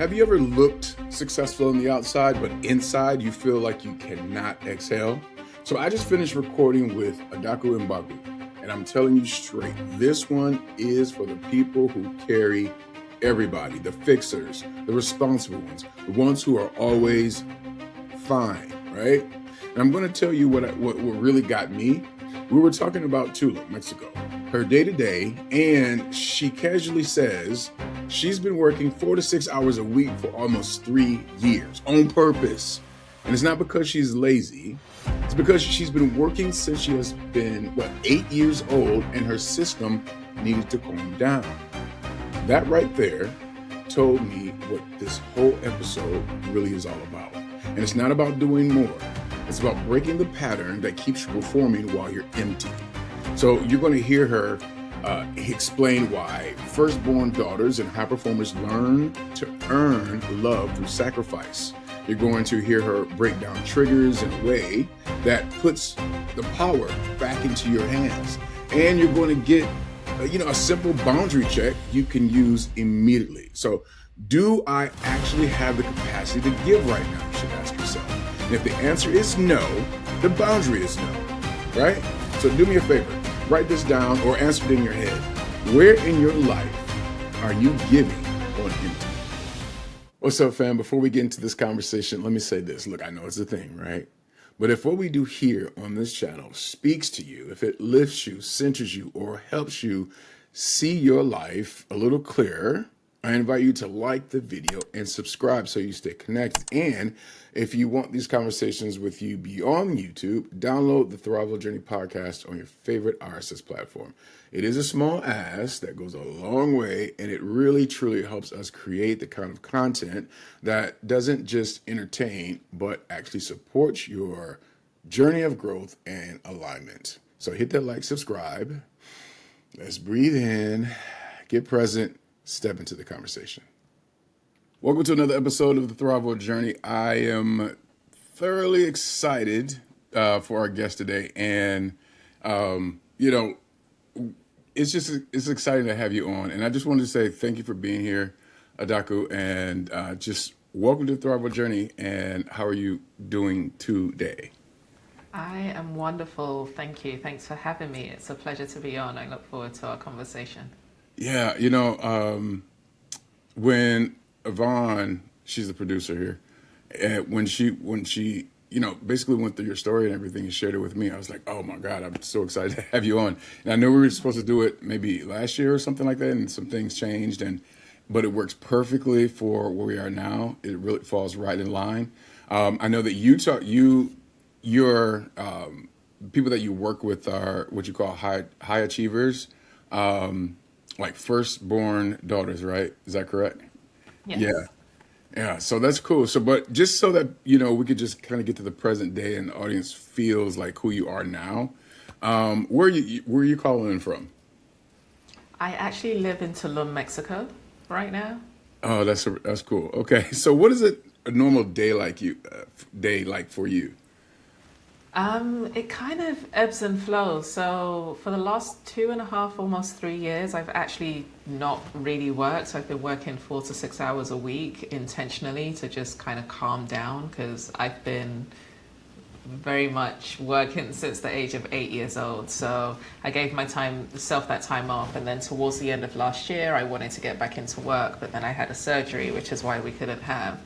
Have you ever looked successful on the outside, but inside you feel like you cannot exhale? So I just finished recording with Adaku Mbagwu, and I'm telling you straight, this one is for the people who carry everybody, the fixers, the responsible ones, the ones who are always fine, right? And I'm going to tell you what really got me. We were talking about Tulum, Mexico, her day-to-day, and she casually says she's been working 4 to 6 hours a week for almost 3 years on purpose. And it's not because she's lazy. It's because she's been working since she has been, 8 years old, and her system needed to calm down. That right there told me what this whole episode really is all about. And it's not about doing more. It's about breaking the pattern that keeps you performing while you're empty. So you're going to hear her explain why firstborn daughters and high performers learn to earn love through sacrifice. You're going to hear her break down triggers in a way that puts the power back into your hands. And you're going to get a simple boundary check you can use immediately. So do I actually have the capacity to give right now? You should ask yourself. And if the answer is no, the boundary is no, right? So do me a favor, write this down or answer it in your head. Where in your life are you giving on empty? What's up, fam? Before we get into this conversation, let me say this. Look, I know it's a thing, right? But if what we do here on this channel speaks to you, if it lifts you, centers you, or helps you see your life a little clearer, I invite you to like the video and subscribe so you stay connected. And if you want these conversations with you beyond YouTube, download the ThriveWell Journey podcast on your favorite RSS platform. It is a small ask that goes a long way, and it really, truly helps us create the kind of content that doesn't just entertain, but actually supports your journey of growth and alignment. So hit that like, subscribe. Let's breathe in, get present, step into the conversation. Welcome to another episode of the ThriveWell Journey. I am thoroughly excited for our guest today, and it's exciting to have you on. And I just wanted to say thank you for being here, Adaku, and just welcome to the ThriveWell Journey. And how are you doing today? I am wonderful. Thank you. Thanks for having me. It's a pleasure to be on. I look forward to our conversation. Yeah, when Yvonne, she's the producer here, and when she basically went through your story and everything and shared it with me, I was like, oh my God, I'm so excited to have you on. And I know we were supposed to do it maybe last year or something like that, and some things changed, but it works perfectly for where we are now. It really falls right in line. I know that your people that you work with are what you call high achievers, like firstborn daughters, right? Is that correct? Yes. Yeah. Yeah. So that's cool. So, but just so that, we could just kind of get to the present day and the audience feels like who you are now. Where are you calling in from? I actually live in Tulum, Mexico right now. Oh, that's cool. Okay. So what is a normal day like for you? It kind of ebbs and flows. So for the last 2.5, almost 3 years, I've actually not really worked. So I've been working 4 to 6 hours a week intentionally to just kind of calm down, because I've been very much working since the age of 8 years old. So I gave myself that time off, and then towards the end of last year, I wanted to get back into work, but then I had a surgery, which is why we couldn't have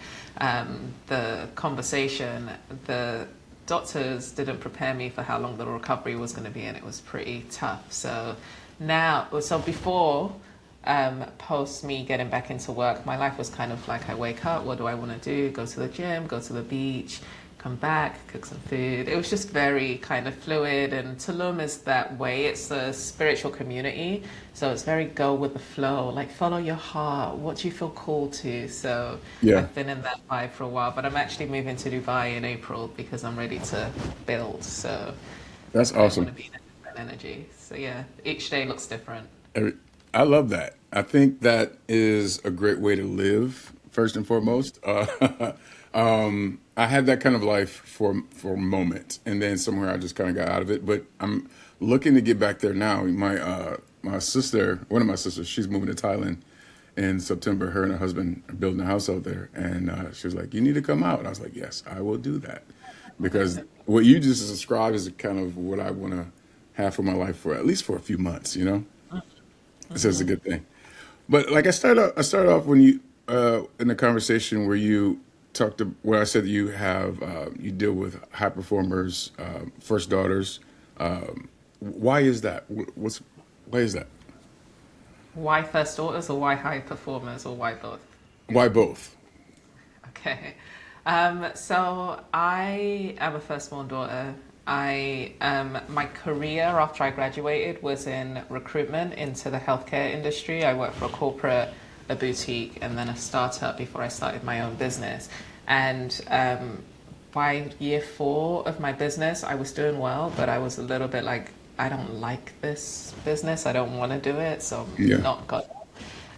the conversation. The doctors didn't prepare me for how long the recovery was going to be, and it was pretty tough. So before post me getting back into work, my life was kind of like, I wake up, what do I want to do? Go to the gym, go to the beach, come back, cook some food. It was just very kind of fluid, and Tulum is that way. It's a spiritual community, so it's very go with the flow, like follow your heart, what do you feel called to? So Yeah. I've been in that vibe for a while, but I'm actually moving to Dubai in April because I'm ready to build. So That's I want awesome. to be in a different energy. So yeah, each day looks different. I love that. I think that is a great way to live, first and foremost. I had that kind of life for a moment, and then somewhere I just kind of got out of it. But I'm looking to get back there now. My sister, one of my sisters, she's moving to Thailand, in September. Her and her husband are building a house out there, and she was like, "You need to come out." And I was like, "Yes, I will do that," because what you just described is kind of what I want to have for my life for at least for a few months. So it's a good thing. But like I started off when you in the conversation where you where I said that you have you deal with high performers, first daughters. Why is that? Why is that? Why first daughters or why high performers or why both? Why both? Okay. So I am a firstborn daughter. My career after I graduated was in recruitment into the healthcare industry. I worked for a corporate, a boutique, and then a startup before I started my own business. And by year 4 of my business, I was doing well, but I was a little bit like, I don't like this business. I don't want to do it, so I'm Yeah. not got.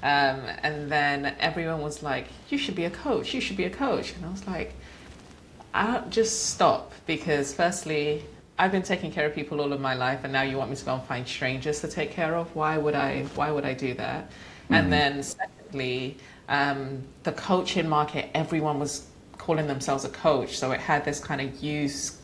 And then everyone was like, "You should be a coach. You should be a coach." And I was like, "I'll just stop because, firstly, I've been taking care of people all of my life, and now you want me to go and find strangers to take care of. Why would I? Why would I do that?" And Hmm. then, secondly, the coaching market, everyone was calling themselves a coach, so it had this kind of used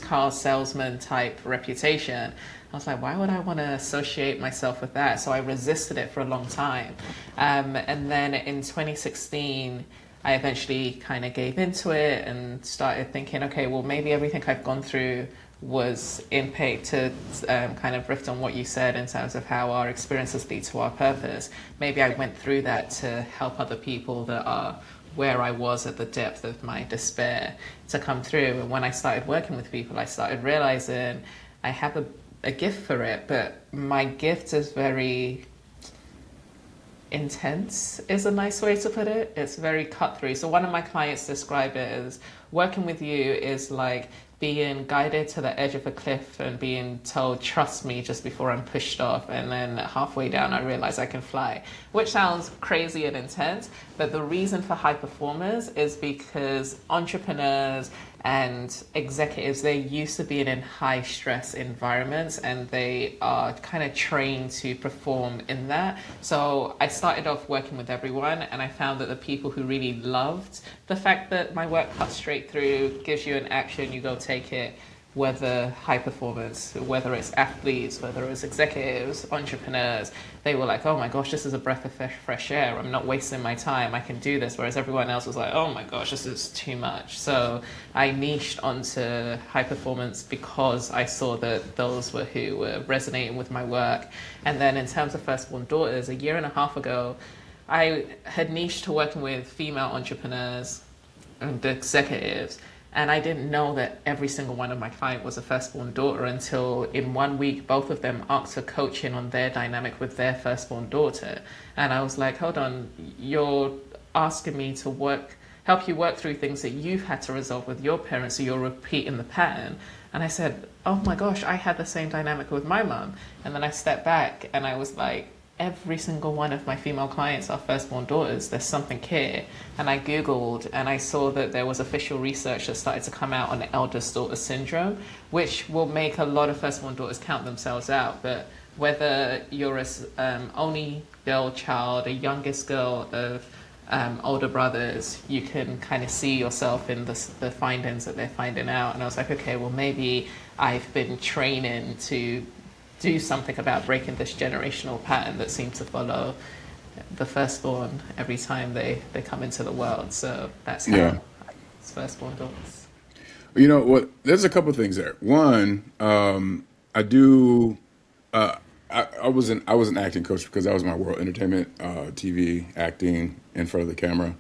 car salesman type reputation. I was like, why would I want to associate myself with that? So I resisted it for a long time. And then in 2016, I eventually kind of gave into it and started thinking, okay, well, maybe everything I've gone through was in paid to kind of riff on what you said in terms of how our experiences lead to our purpose. Maybe I went through that to help other people that are where I was at the depth of my despair to come through. And when I started working with people, I started realizing I have a gift for it, but my gift is very intense, is a nice way to put it. It's very cut through. So one of my clients described it as working with you is like being guided to the edge of a cliff and being told, trust me, just before I'm pushed off. And then halfway down, I realize I can fly, which sounds crazy and intense. But the reason for high performers is because entrepreneurs and executives, they're used to being in high stress environments and they are kind of trained to perform in that. So I started off working with everyone and I found that the people who really loved the fact that my work cuts straight through, gives you an action, you go take it, whether high performers, whether it's athletes, whether it's executives, entrepreneurs, they were like, oh my gosh, this is a breath of fresh air. I'm not wasting my time. I can do this. Whereas everyone else was like, oh my gosh, this is too much. So I niched onto high performance because I saw that those were who were resonating with my work. And then in terms of firstborn daughters, a year and a half ago, I had niched to working with female entrepreneurs and executives. And I didn't know that every single one of my client was a firstborn daughter until in 1 week, both of them asked for coaching on their dynamic with their firstborn daughter. And I was like, hold on, you're asking me to help you work through things that you've had to resolve with your parents, so you're repeating the pattern. And I said, oh my gosh, I had the same dynamic with my mom. And then I stepped back and I was like, every single one of my female clients are firstborn daughters. There's something here. And I Googled and I saw that there was official research that started to come out on eldest daughter syndrome, which will make a lot of firstborn daughters count themselves out. But whether you're a only girl child, a youngest girl of older brothers, you can kind of see yourself in the findings that they're finding out. And I was like, okay, well, maybe I've been training to do something about breaking this generational pattern that seems to follow the firstborn every time they come into the world. So that's Yeah. how it's firstborn daughters. You know what? There's a couple things there. One, I do. I was an acting coach because that was my world: entertainment, TV, acting in front of the camera.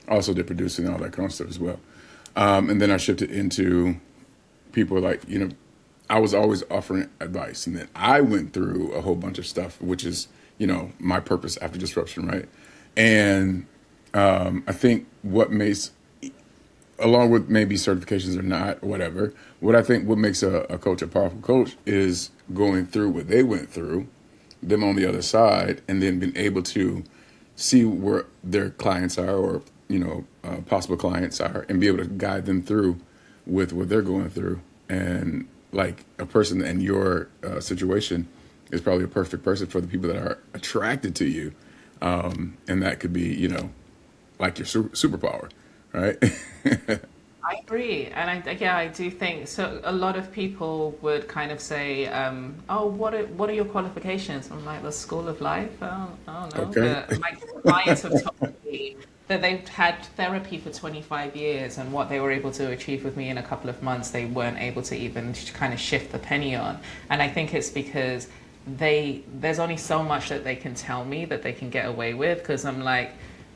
I also did producing and all that kind of stuff as well. And then I shifted into people like I was always offering advice, and then I went through a whole bunch of stuff, which is my purpose after disruption, right? And I think what makes, along with maybe certifications or not, whatever, what I think what makes a coach a powerful coach is going through what they went through, them on the other side, and then being able to see where their clients are or possible clients are, and be able to guide them through with what they're going through. And like a person in your situation is probably a perfect person for the people that are attracted to you, And that could be, like your superpower, right? I agree, and I do think so. A lot of people would kind of say, "Oh, what are your qualifications?" I'm like, "The School of Life." I don't know, Okay. but my clients have told me that they've had therapy for 25 years, and what they were able to achieve with me in a couple of months, they weren't able to even kind of shift the penny on. And I think it's because there's only so much that they can tell me that they can get away with, because I'm like,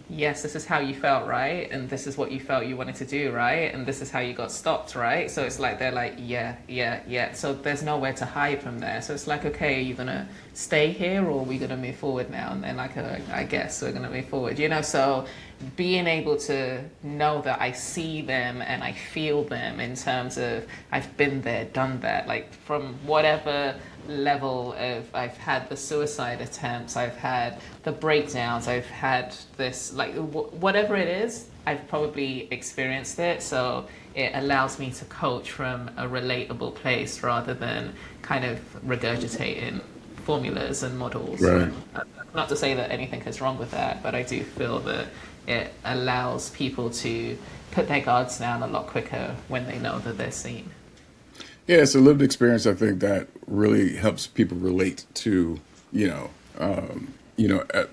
yes, this is how you felt, right? And this is what you felt you wanted to do, right? And this is how you got stopped, right? So it's like they're like, yeah, yeah, yeah. So there's nowhere to hide from there. So it's like, okay, are you gonna stay here or are we gonna move forward now? And then like, I guess we're gonna move forward, you know? So being able to know that I see them and I feel them in terms of I've been there, done that, like from whatever level of I've had the suicide attempts, I've had the breakdowns, I've had this, like whatever it is, I've probably experienced it. So it allows me to coach from a relatable place rather than kind of regurgitating formulas and models. Right. Not to say that anything is wrong with that, but I do feel that it allows people to put their guards down a lot quicker when they know that they're seen. Yeah, it's a lived experience. I think that really helps people relate to,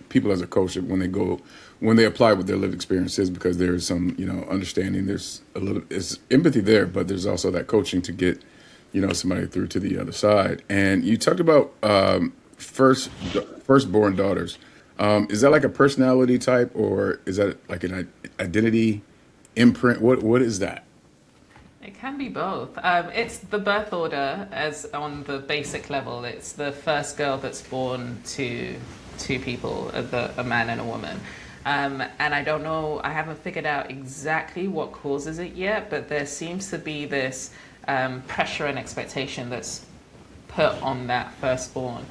people as a coach when they apply what their lived experience is, because there's some, understanding. There's it's empathy there, but there's also that coaching to get, somebody through to the other side. And you talked about firstborn daughters. Is that like a personality type, or is that like an identity imprint? What is that? It can be both. It's the birth order, as on the basic level. It's the first girl that's born to two people, a man and a woman. And I don't know, I haven't figured out exactly what causes it yet, but there seems to be this pressure and expectation that's put on that firstborn.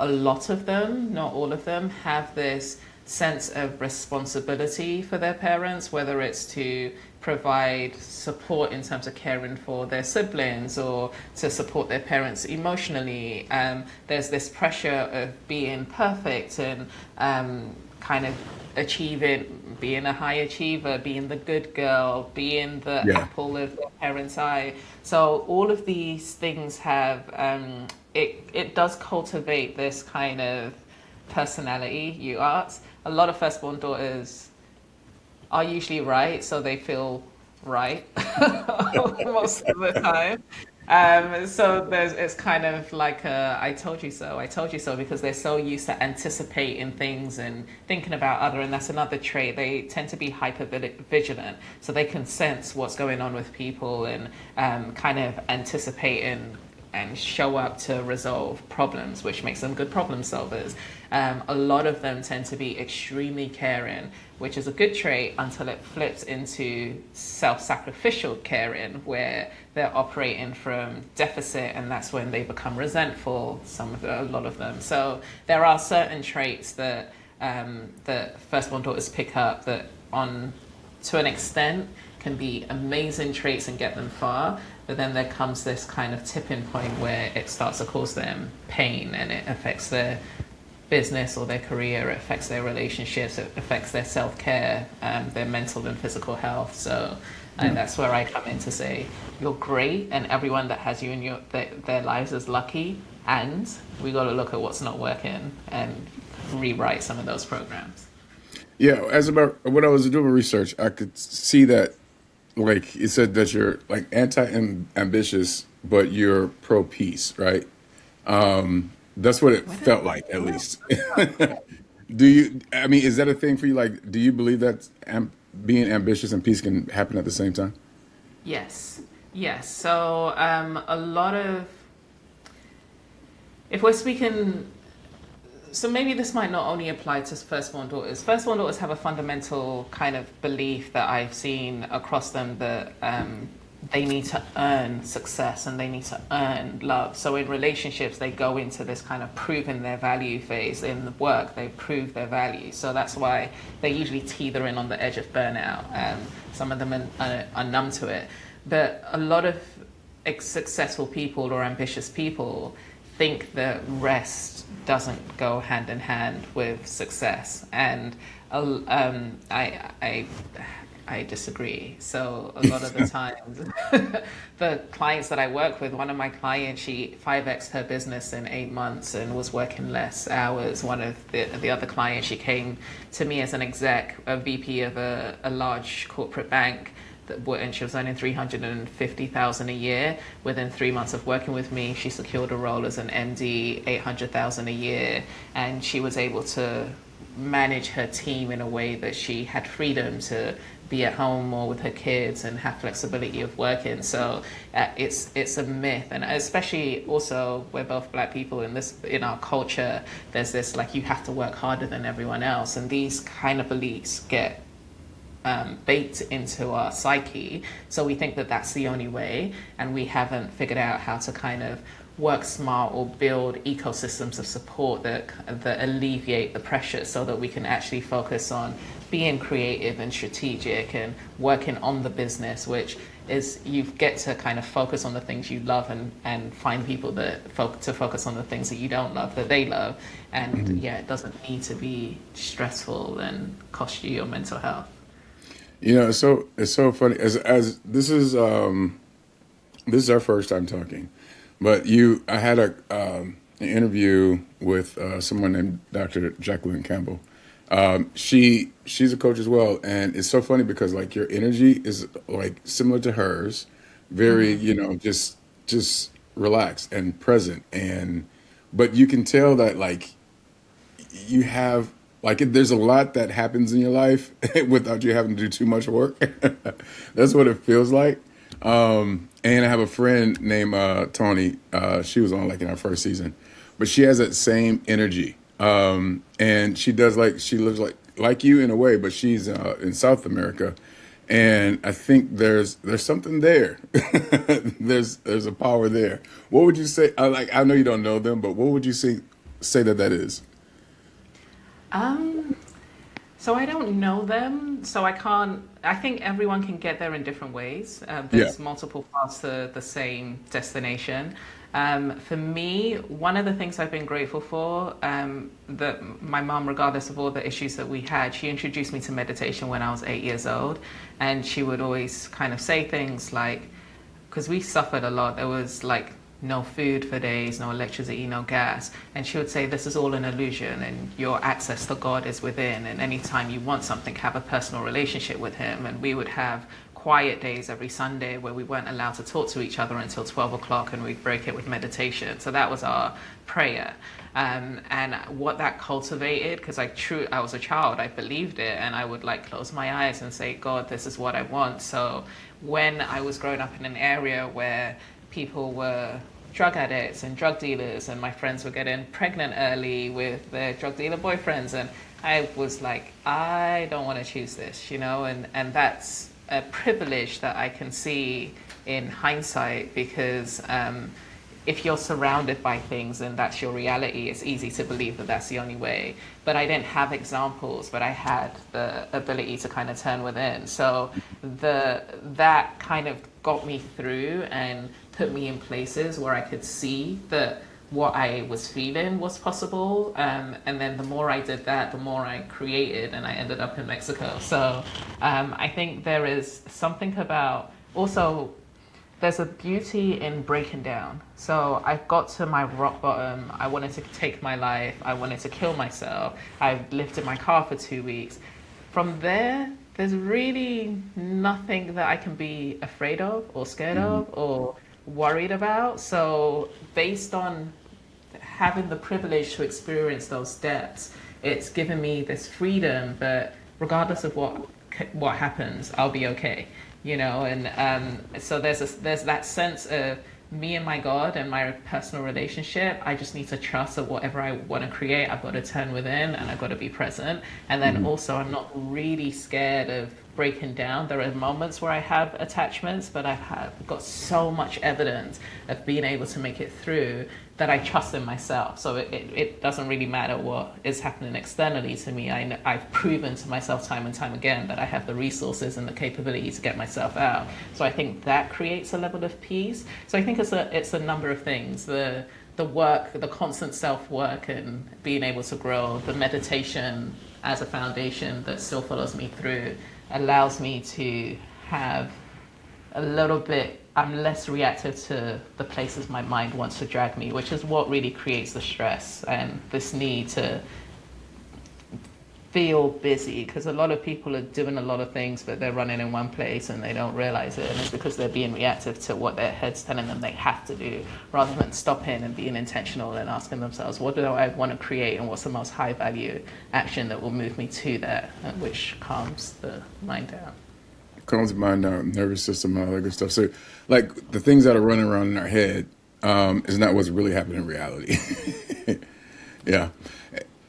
A lot of them, not all of them, have this sense of responsibility for their parents, whether it's to provide support in terms of caring for their siblings or to support their parents emotionally. There's this pressure of being perfect and kind of achieving, being a high achiever, being the good girl, being the Yeah. apple of their parents' eye. So all of these things have, it does cultivate this kind of personality you ask. A lot of firstborn daughters are usually right, so they feel right most of the time. So it's kind of like I told you so, I told you so, because they're so used to anticipating things and thinking about other, and that's another trait. They tend to be hyper vigilant, so they can sense what's going on with people and kind of anticipating and show up to resolve problems, which makes them good problem solvers. A lot of them tend to be extremely caring, which is a good trait until it flips into self-sacrificial caring, where they're operating from deficit, and that's when they become resentful, a lot of them. So there are certain traits that that firstborn daughters pick up that to an extent can be amazing traits and get them far, but then there comes this kind of tipping point where it starts to cause them pain, and it affects their business or their career, it affects their relationships, it affects their self-care, their mental and physical health. So and that's where I come in to say, you're great, and everyone that has you in their lives is lucky, and we got to look at what's not working and rewrite some of those programs. Yeah, as about when I was doing research, I could see that, like it said that you're like anti-ambitious, but you're pro-peace, right? That's what it What felt like, at least. Do you? I mean, is that a thing for you? Like, do you believe that being ambitious and peace can happen at the same time? Yes, yes. So a lot of, if we're speaking, so maybe this might not only apply to firstborn daughters. Firstborn daughters have a fundamental kind of belief that I've seen across them, that they need to earn success and they need to earn love. So in relationships, they go into this kind of proving their value phase. In the work, they prove their value. So that's why they usually teeter in on the edge of burnout. Some of them are numb to it. But a lot of successful people or ambitious people think that rest doesn't go hand in hand with success, and I disagree. So a lot of the times, the clients that I work with, one of my clients, she 5x'd her business in 8 months and was working less hours. One of the other clients, she came to me as an exec, a VP of a large corporate bank, and she was earning 350,000 a year. Within 3 months of working with me, she secured a role as an MD, 800,000 a year, and she was able to manage her team in a way that she had freedom to be at home more with her kids and have flexibility of working. So it's a myth, and especially also we're both Black people in our culture. There's this like you have to work harder than everyone else, and these kind of beliefs get baked into our psyche. So we think that that's the only way, and we haven't figured out how to kind of work smart or build ecosystems of support that alleviate the pressure, so that we can actually focus on being creative and strategic and working on the business, which is you get to kind of focus on the things you love and find people that to focus on the things that you don't love that they love. And yeah, it doesn't need to be stressful and cost you your mental health. You know, it's so funny as this is our first time talking, but I had an interview with someone named Dr. Jacqueline Campbell. She's a coach as well, and it's so funny because like your energy is like similar to hers, very just relaxed and present, but you can tell that like you have. Like there's a lot that happens in your life without you having to do too much work. That's what it feels like. And I have a friend named Tony. She was on like in our first season, but she has that same energy. And she lives like you in a way, but she's in South America. And I think there's something there. there's a power there. What would you say? I know you don't know them, but what would you say that is? So I don't know them, so I can't. I think everyone can get there in different ways. There's multiple paths to the same destination. For me, one of the things I've been grateful for, that my mom, regardless of all the issues that we had, she introduced me to meditation when I was 8 years old, and she would always kind of say things like, because we suffered a lot. There was like no food for days, no electricity, no gas. And she would say, this is all an illusion and your access to God is within. And anytime you want something, have a personal relationship with him. And we would have quiet days every Sunday where we weren't allowed to talk to each other until 12 o'clock, and we'd break it with meditation. So that was our prayer. And what that cultivated, because I was a child, I believed it, and I would like close my eyes and say, God, this is what I want. So when I was growing up in an area where people were drug addicts and drug dealers, and my friends were getting pregnant early with their drug dealer boyfriends, and I was like, I don't want to choose this, and that's a privilege that I can see in hindsight, because if you're surrounded by things and that's your reality, it's easy to believe that that's the only way. But I didn't have examples, but I had the ability to kind of turn within. So that kind of got me through and put me in places where I could see that what I was feeling was possible. And then the more I did that, the more I created, and I ended up in Mexico. So I think there is something about also, there's a beauty in breaking down. So I got to my rock bottom. I wanted to take my life. I wanted to kill myself. I lived in my car for 2 weeks. From there, there's really nothing that I can be afraid of or scared of or worried about. So based on having the privilege to experience those depths, it's given me this freedom. But regardless of what happens, I'll be okay. So there's that sense of me and my God and my personal relationship. I just need to trust that whatever I want to create, I've got to turn within and I've got to be present. And then also, I'm not really scared of breaking down. There are moments where I have attachments, but I've got so much evidence of being able to make it through that I trust in myself. So it doesn't really matter what is happening externally to me. I've proven to myself time and time again that I have the resources and the capability to get myself out. So I think that creates a level of peace. So I think it's a number of things. The the work, the constant self work, and being able to grow, the meditation as a foundation that still follows me through, allows me to have a little bit, I'm less reactive to the places my mind wants to drag me, which is what really creates the stress and this need to feel busy, because a lot of people are doing a lot of things but they're running in one place and they don't realize it, and it's because they're being reactive to what their head's telling them they have to do, rather than stopping and being intentional and asking themselves, what do I want to create and what's the most high value action that will move me to that, which calms the mind down. Calms the mind down, nervous system, all that good stuff. So, like the things that are running around in our head is not what's really happening in reality. Yeah.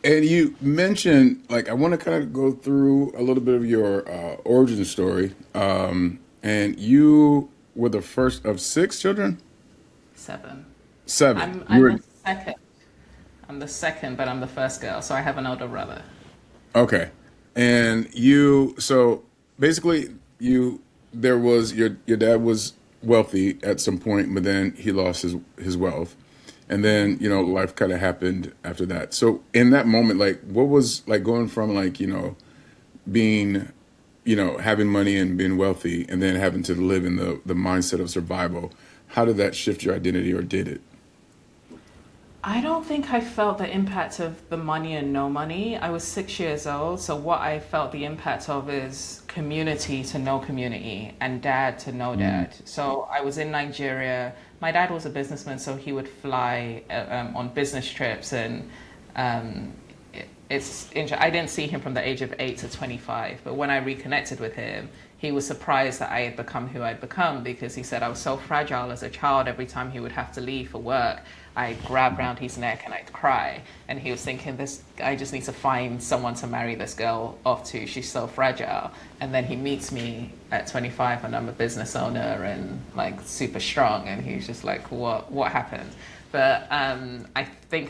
And you mentioned, like, I want to kind of go through a little bit of your origin story. And you were the first of six children? Seven. Seven. I'm You I'm were, the second. I'm the second, but I'm the first girl, so I have an older brother. okay. And you, so basically, there was, your dad was wealthy at some point, but then he lost his wealth. And then, life kind of happened after that. So in that moment, like, what was like going from like, being, having money and being wealthy and then having to live in the mindset of survival? How did that shift your identity, or did it? I don't think I felt the impact of the money and no money. I was 6 years old, so what I felt the impact of is community to no community and dad to no Mm. dad. So I was in Nigeria. My dad was a businessman, so he would fly on business trips, and um, I didn't see him from the age of 8 to 25, but when I reconnected with him, he was surprised that I had become who I'd become, because he said I was so fragile as a child. Every time he would have to leave for work, I'd grab round his neck and I'd cry. And he was thinking, this, I just need to find someone to marry this girl off to. She's so fragile. And then he meets me at 25 and I'm a business owner and like super strong. And he's just like, what happened? But I think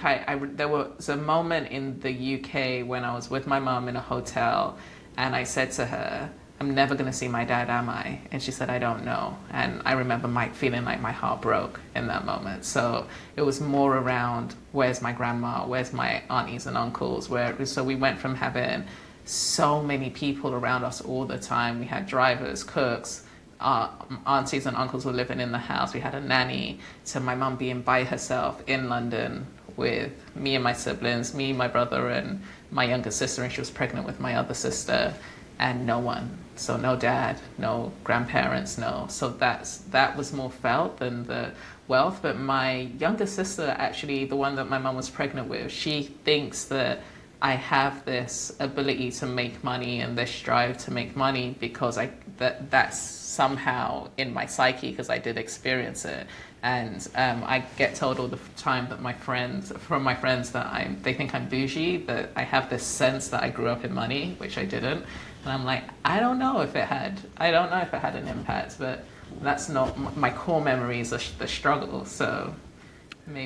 there was a moment in the UK when I was with my mom in a hotel, and I said to her, I'm never going to see my dad, am I? And she said, I don't know. And I remember feeling like my heart broke in that moment. So it was more around, where's my grandma? Where's my aunties and uncles? So we went from having so many people around us all the time. We had drivers, cooks, aunties and uncles were living in the house. We had a nanny, to my mum being by herself in London with me and my siblings, me, my brother, and my younger sister, and she was pregnant with my other sister, and no one. So no dad, no grandparents, no. So that was more felt than the wealth. But my younger sister, actually, the one that my mum was pregnant with, she thinks that I have this ability to make money and this drive to make money because that's somehow in my psyche, because I did experience it. And I get told all the time that my friends that they think I'm bougie, that I have this sense that I grew up in money, which I didn't. And I'm like, I don't know if it had an impact, but that's not my core memories of the struggle. So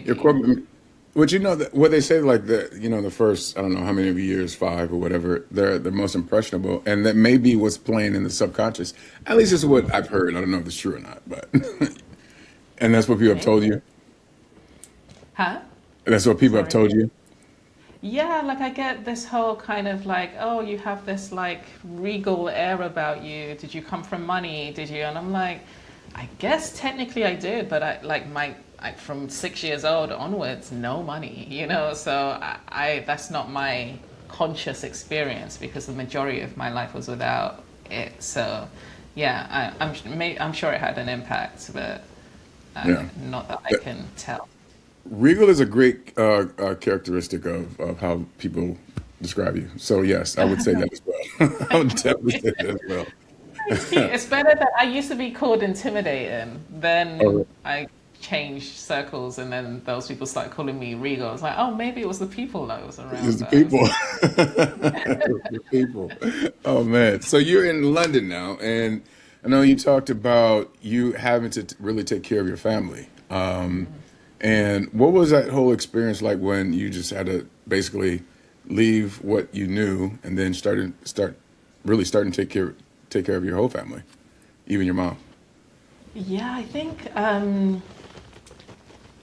Your maybe. core, would you know that what they say, like the first, I don't know how many of years, 5 or whatever, they're the most impressionable, and that may be what's playing in the subconscious. At least this is what I've heard. I don't know if it's true or not, but and that's what people have Maybe. told you. Huh? That's what people have Sorry. told you. Yeah, like I get this whole kind of like, oh, you have this like regal air about you. Did you come from money? Did you? And I'm like, I guess technically I did, but from 6 years old onwards, no money, So that's not my conscious experience, because the majority of my life was without it. So yeah, I'm sure it had an impact, but Yeah. not that I can tell. Regal is a great characteristic of how people describe you. So yes, I would say that as well. I would definitely say that as well. Thank you. It's better that I used to be called intimidating. Oh, Then I changed circles, and then those people started calling me Regal. I was like, oh, maybe it was the people that was around it's the that I was people. like, It's the people. Oh man. So you're in London now, and I know you talked about you having to really take care of your family. And what was that whole experience like when you just had to basically leave what you knew and then really starting to take care of your whole family, even your mom? yeah, I think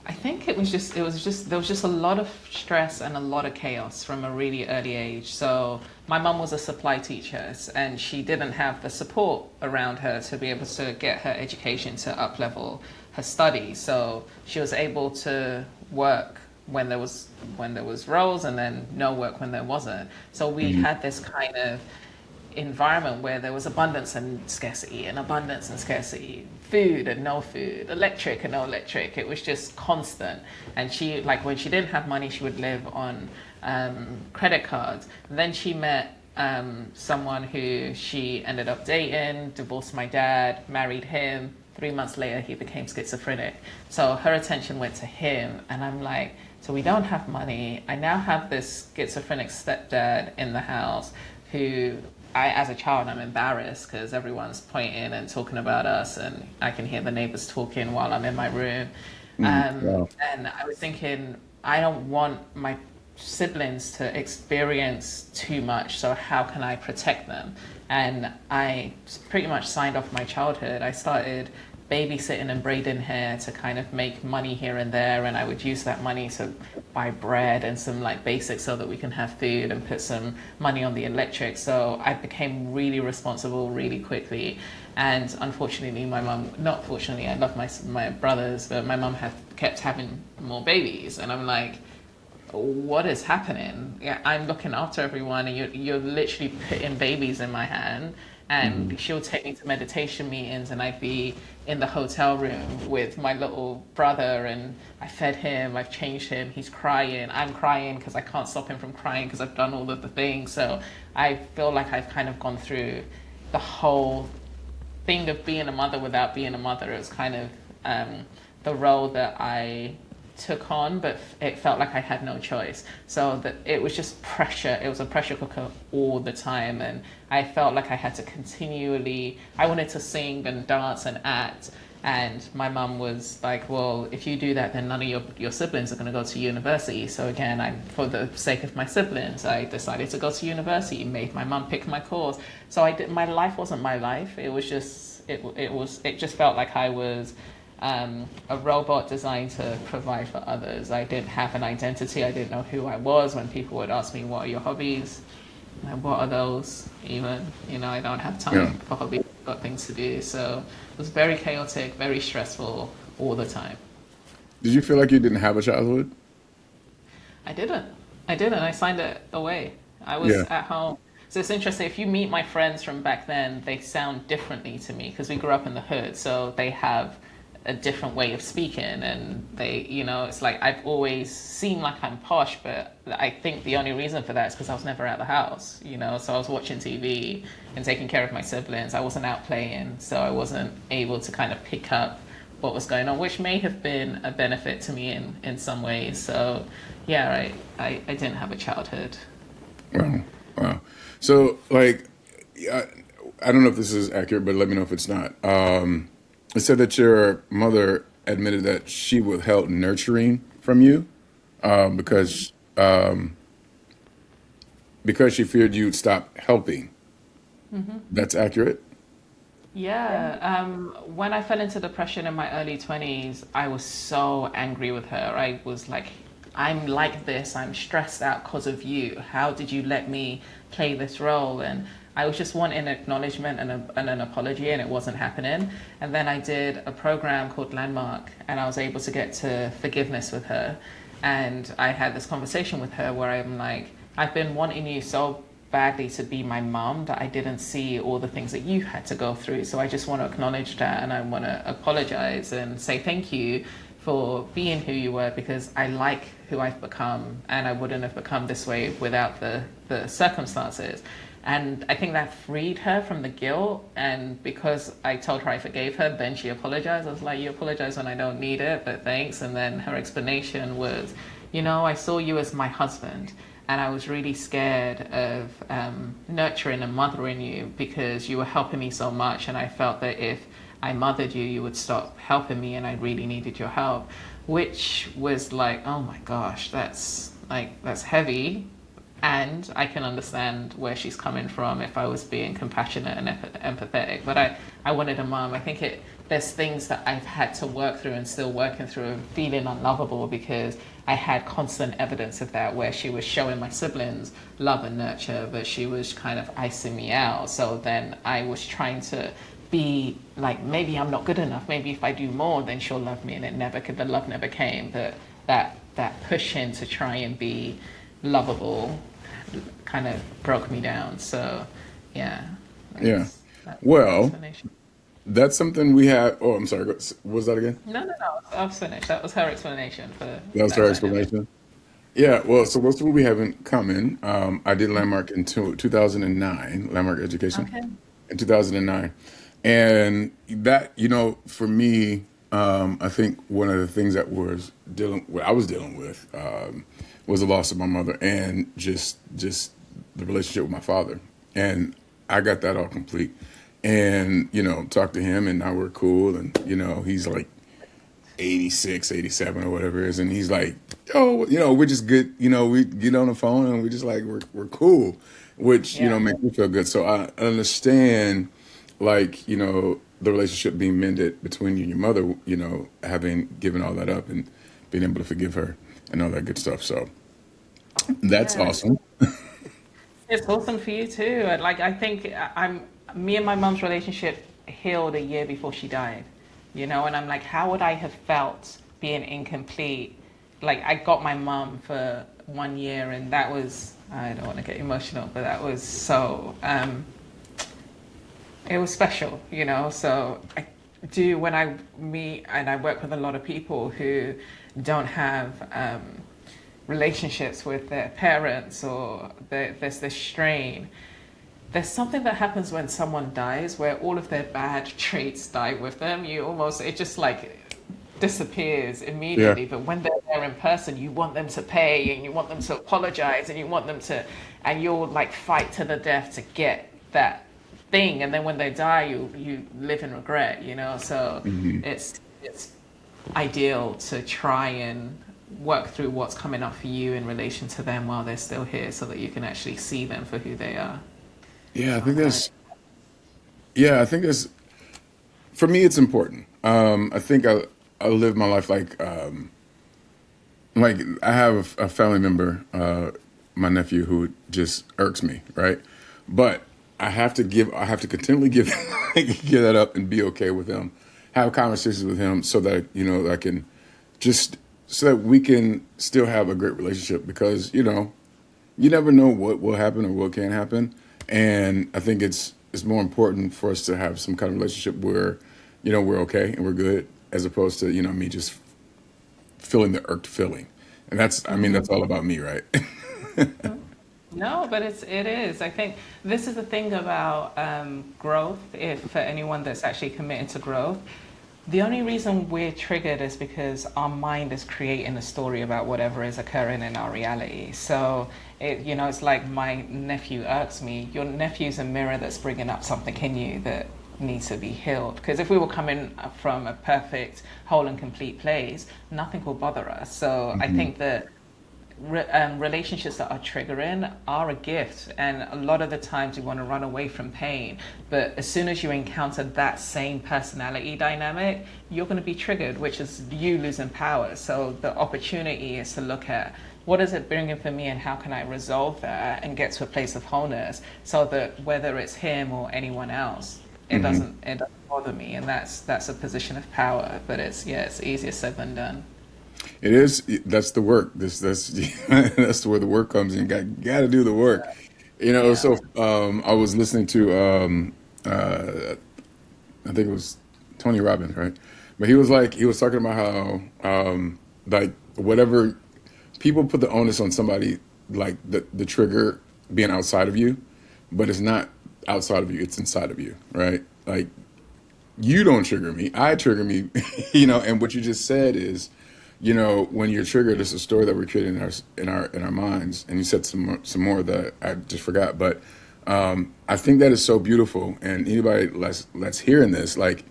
I think there was just a lot of stress and a lot of chaos from a really early age. So my mum was a supply teacher and she didn't have the support around her to be able to get her education to up level her studies. So she was able to work when there was roles and then no work when there wasn't. So we Mhm. had this kind of environment where there was abundance and scarcity, food and no food, electric and no electric. It was just constant. And she, like, when she didn't have money, she would live on credit cards. And then she met someone who she ended up dating, divorced my dad, married him. 3 months later, he became schizophrenic. So her attention went to him. And I'm like, so we don't have money. I now have this schizophrenic stepdad in the house who as a child, I'm embarrassed because everyone's pointing and talking about us, and I can hear the neighbors talking while I'm in my room. Wow. And I was thinking, I don't want my siblings to experience too much, so how can I protect them? And I pretty much signed off my childhood. I started babysitting and braiding hair to kind of make money here and there, and I would use that money to buy bread and some like basics so that we can have food and put some money on the electric. So I became really responsible really quickly. And unfortunately, my mum, not fortunately, I love my brothers, but my mum kept having more babies, and I'm like, what is happening? Yeah, I'm looking after everyone, and you're literally putting babies in my hand. Mhm. And she'll take me to meditation meetings, and I'd be in the hotel room with my little brother, and I fed him, I've changed him, he's crying, I'm crying because I can't stop him from crying because I've done all of the things. So I feel like I've kind of gone through the whole thing of being a mother without being a mother. It was kind of the role that I took on, but it felt like I had no choice. So that it was just pressure. It was a pressure cooker all the time, and I felt like I had to continually. I wanted to sing and dance and act, and my mum was like, "Well, if you do that, then none of your siblings are going to go to university." So again, for the sake of my siblings, I decided to go to university. Made my mum pick my course. So I did. My life wasn't my life. It was just. It just felt like I was a robot designed to provide for others. I didn't have an identity. I didn't know who I was. When people would ask me, "What are your hobbies?" And what are those? Even, I don't have Yeah. time for hobbies. I've got things to do. So it was very chaotic, very stressful all the time. Did you feel like you didn't have a childhood? I didn't. I didn't. I signed it away. I was Yeah. at home. So it's interesting. If you meet my friends from back then, they sound differently to me because we grew up in the hood. So they have a different way of speaking, and it's like I've always seemed like I'm posh, but I think the only reason for that is because I was never out of the house. So I was watching TV and taking care of my siblings. I wasn't out playing, so I wasn't able to kind of pick up what was going on, which may have been a benefit to me in some ways. So yeah, I didn't have a childhood. Wow. Wow. So, like, I, I don't know if this is accurate, but let me know if it's not. It said that your mother admitted that she withheld nurturing from you because she feared you'd stop helping. That's accurate. Yeah, when I fell into depression in my early 20s, I was so angry with her. I was like, I'm like this, I'm stressed out because of you. How did you let me play this role? And I was just wanting acknowledgement and an apology, and it wasn't happening. And then I did a program called Landmark, and I was able to get to forgiveness with her. And I had this conversation with her where I'm like, I've been wanting you so badly to be my mom that I didn't see all the things that you had to go through. So I just want to acknowledge that, and I want to apologize and say thank you for being who you were, because I like who I've become, and I wouldn't have become this way without the circumstances. And I think that freed her from the guilt. And because I told her I forgave her, then she apologized. I was like, you apologize when I don't need it, but thanks. And then her explanation was, I saw you as my husband, and I was really scared of nurturing and mothering you because you were helping me so much. And I felt that if I mothered you, you would stop helping me, and I really needed your help, which was like, oh my gosh, that's heavy. and I can understand where she's coming from if I was being compassionate and empathetic. But I wanted a mom. I think there's things that I've had to work through and still working through and feeling unlovable because I had constant evidence of that where she was showing my siblings love and nurture, but she was kind of icing me out. So then I was trying to be like, maybe I'm not good enough. Maybe if I do more, then she'll love me. And it never could, the love never came. That pushing to try and be lovable kind of broke me down. So, yeah, Yeah. that's my Well, explanation. that's something we have. Oh, I'm sorry. What was that again? No, no, no. I was finished. That was her explanation for That was her that dynamic. explanation. Yeah, well, so what's what we have in common? I did Landmark in 2009, Landmark Education Okay. in 2009. And that, for me, I think one of the things that what I was dealing with, was the loss of my mother and just the relationship with my father. And I got that all complete. And, talked to him and now we're cool. And, he's like 86, 87, or whatever it is. And he's like, oh, we're just good. We get on the phone and we're just like, we're cool, which, Yeah. makes me feel good. So I understand, like, the relationship being mended between you and your mother, having given all that up and being able to forgive her and all that good stuff. So that's Yeah. awesome. It's awesome for you too. Like I think me and my mom's relationship healed a year before she died. And I'm like, how would I have felt being incomplete? Like I got my mom for 1 year, and that was I don't want to get emotional, but that was so it was special. So I do when I meet and I work with a lot of people who don't have relationships with their parents or there's this strain. There's something that happens when someone dies where all of their bad traits die with them. It just like disappears Yeah. immediately. But when they're there in person, you want them to pay and you want them to apologize and you want them to, and you'll like fight to the death to get that thing. And then when they die, you live in regret. So Hmm. it's ideal to try and work through what's coming up for you in relation to them while they're still here so that you can actually see them for who they are. Yeah, I So think I'm glad. that's, for me, it's important. I think I live my life like I have a family member, my nephew, who just irks me, right? But I have to continually give, give that up and be okay with him, have conversations with him, so that I can just so that we can still have a great relationship because you never know what will happen or what can happen, and I think it's more important for us to have some kind of relationship where we're okay and we're good as opposed to me just feeling the irked feeling. And I mean, that's all about me, right? No, but it is. I think this is the thing about growth. If for anyone that's actually committed to growth, the only reason we're triggered is because our mind is creating a story about whatever is occurring in our reality. So it's like my nephew irks me. Your nephew's a mirror that's bringing up something in you that needs to be healed. Because if we were coming from a perfect, whole and complete place, nothing will bother us. So I Hmm. think that relationships that are triggering are a gift, and a lot of the times you want to run away from pain, but as soon as you encounter that same personality dynamic, you're going to be triggered, which is you losing power. So the opportunity is to look at what is it bringing for me and how can I resolve that and get to a place of wholeness so that whether it's him or anyone else, Hmm. it doesn't bother me. And that's a position of power, but it's easier said than done. It is. That's the work. That's that's where the work comes in. Got to do the work. Yeah. So I was listening to uh, I think it was Tony Robbins, right? But he was talking about how like whatever people put the onus on somebody, like the trigger being outside of you, but it's not outside of you, it's inside of you, right? Like you don't trigger me, I trigger me. And what you just said is, when you're triggered, it's a story that we're creating in our minds. And you said some more that I just forgot, but I think that is so beautiful. And anybody that's hearing this, like,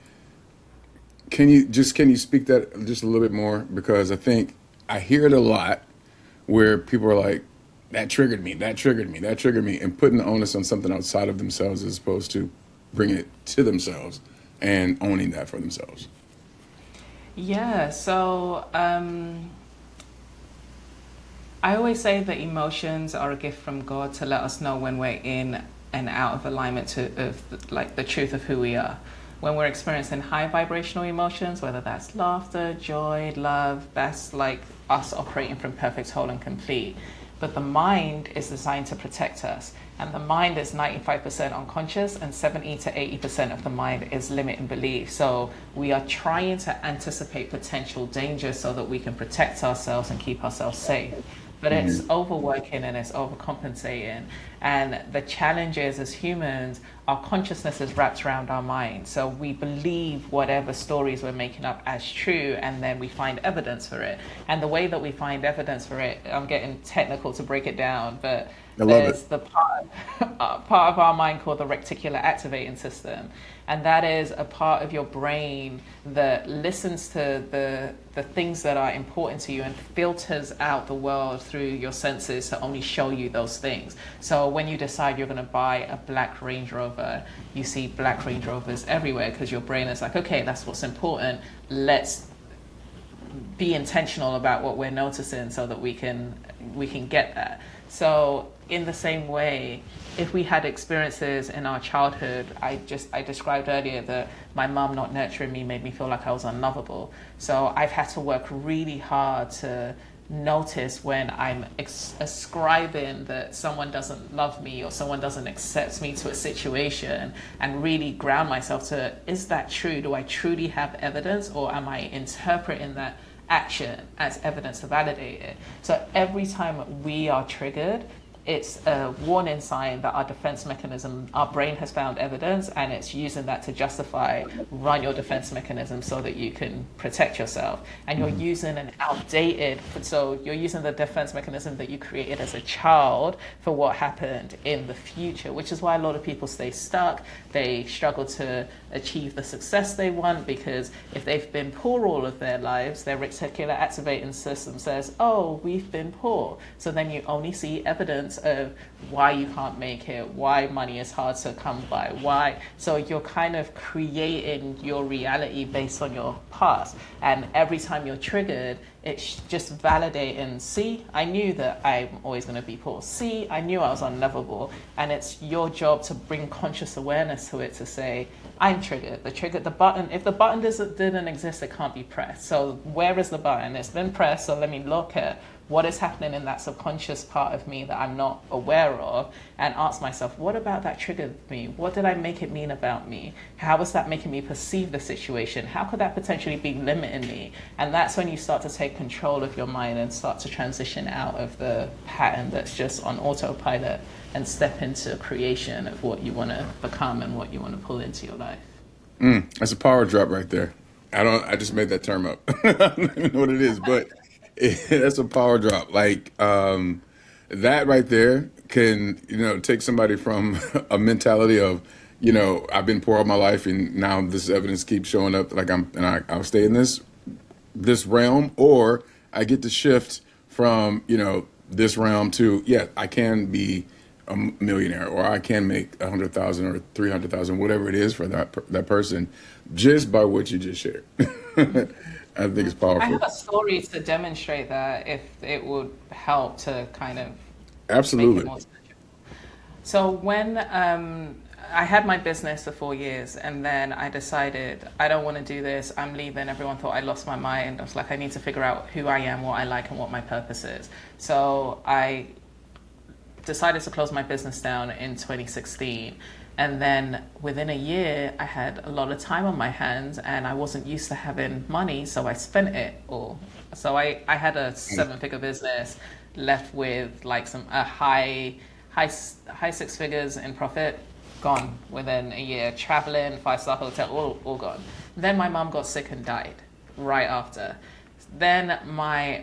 can you speak that just a little bit more? Because I think I hear it a lot where people are like, that triggered me, that triggered me, that triggered me, and putting the onus on something outside of themselves as opposed to bringing it to themselves and owning that for themselves. Yeah, so I always say that emotions are a gift from God to let us know when we're in and out of alignment of like the truth of who we are. When we're experiencing high vibrational emotions, whether that's laughter, joy, love, that's like us operating from perfect, whole, and complete. But the mind is designed to protect us. And the mind is 95% unconscious, and 70 to 80% of the mind is limiting belief. So we are trying to anticipate potential danger so that we can protect ourselves and keep ourselves safe. But it's overworking and it's overcompensating. And the challenge is, as humans, our consciousness is wrapped around our mind. So we believe whatever stories we're making up as true, and then we find evidence for it. And the way that we find evidence for it, I'm getting technical to break it down, but I love it. there's the part of our mind called the reticular activating system, and that is a part of your brain that listens to the things that are important to you and filters out the world through your senses to only show you those things. So when you decide you're going to buy a black Range Rover, you see black Range Rovers everywhere because your brain is like, okay, that's what's important. Let's be intentional about what we're noticing so that we can get that. So in the same way, if we had experiences in our childhood, I described earlier that my mom not nurturing me made me feel like I was unlovable. So I've had to work really hard to notice when I'm ascribing that someone doesn't love me or someone doesn't accept me to a situation, and really ground myself to, is that true? Do I truly have evidence, or am I interpreting that action as evidence to validate it? So every time we are triggered, it's a warning sign that our defense mechanism, our brain has found evidence, and it's using that to justify, run your defense mechanism so that you can protect yourself. And you're using an outdated, so you're using the defense mechanism that you created as a child for what happened in the future, which is why a lot of people stay stuck. They struggle to achieve the success they want, because if they've been poor all of their lives, their reticular activating system says, oh, we've been poor. So then you only see evidence of why you can't make it, why money is hard to come by, why. So you're kind of creating your reality based on your past. And every time you're triggered, it's just validating, see, I knew that I'm always going to be poor. See, I knew I was unlovable. And it's your job to bring conscious awareness to it, to say, I'm triggered. The button, if the button didn't exist, it can't be pressed. So where is the button? It's been pressed, so let me look at what is happening in that subconscious part of me that I'm not aware of, and ask myself, what about that triggered me? What did I make it mean about me? How is that making me perceive the situation? How could that potentially be limiting me? And that's when you start to take control of your mind and start to transition out of the pattern that's just on autopilot and step into creation of what you want to become and what you want to pull into your life. That's a power drop right there. I just made that term up. I don't even know what it is, but that's a power drop. Like, that right there can, take somebody from a mentality of, I've been poor all my life, and now this evidence keeps showing up. Like I'll stay in this realm, or I get to shift from, this realm to, yeah, I can be a millionaire, or I can make 100,000 or 300,000, whatever it is for that person, just by what you just shared. I think it's I powerful. have a story to demonstrate that, if it would help to kind of make it Absolutely. more. So when I had my business for 4 years, and then I decided I don't want to do this. I'm leaving. Everyone thought I lost my mind. I was like, I need to figure out who I am, what I like, and what my purpose is. So I decided to close my business down in 2016. And then within a year, I had a lot of time on my hands, and I wasn't used to having money, so I spent it all. So I had a seven-figure business, left with like a high six figures in profit, gone within a year. Traveling, five-star hotel, all gone. Then my mom got sick and died right after. Then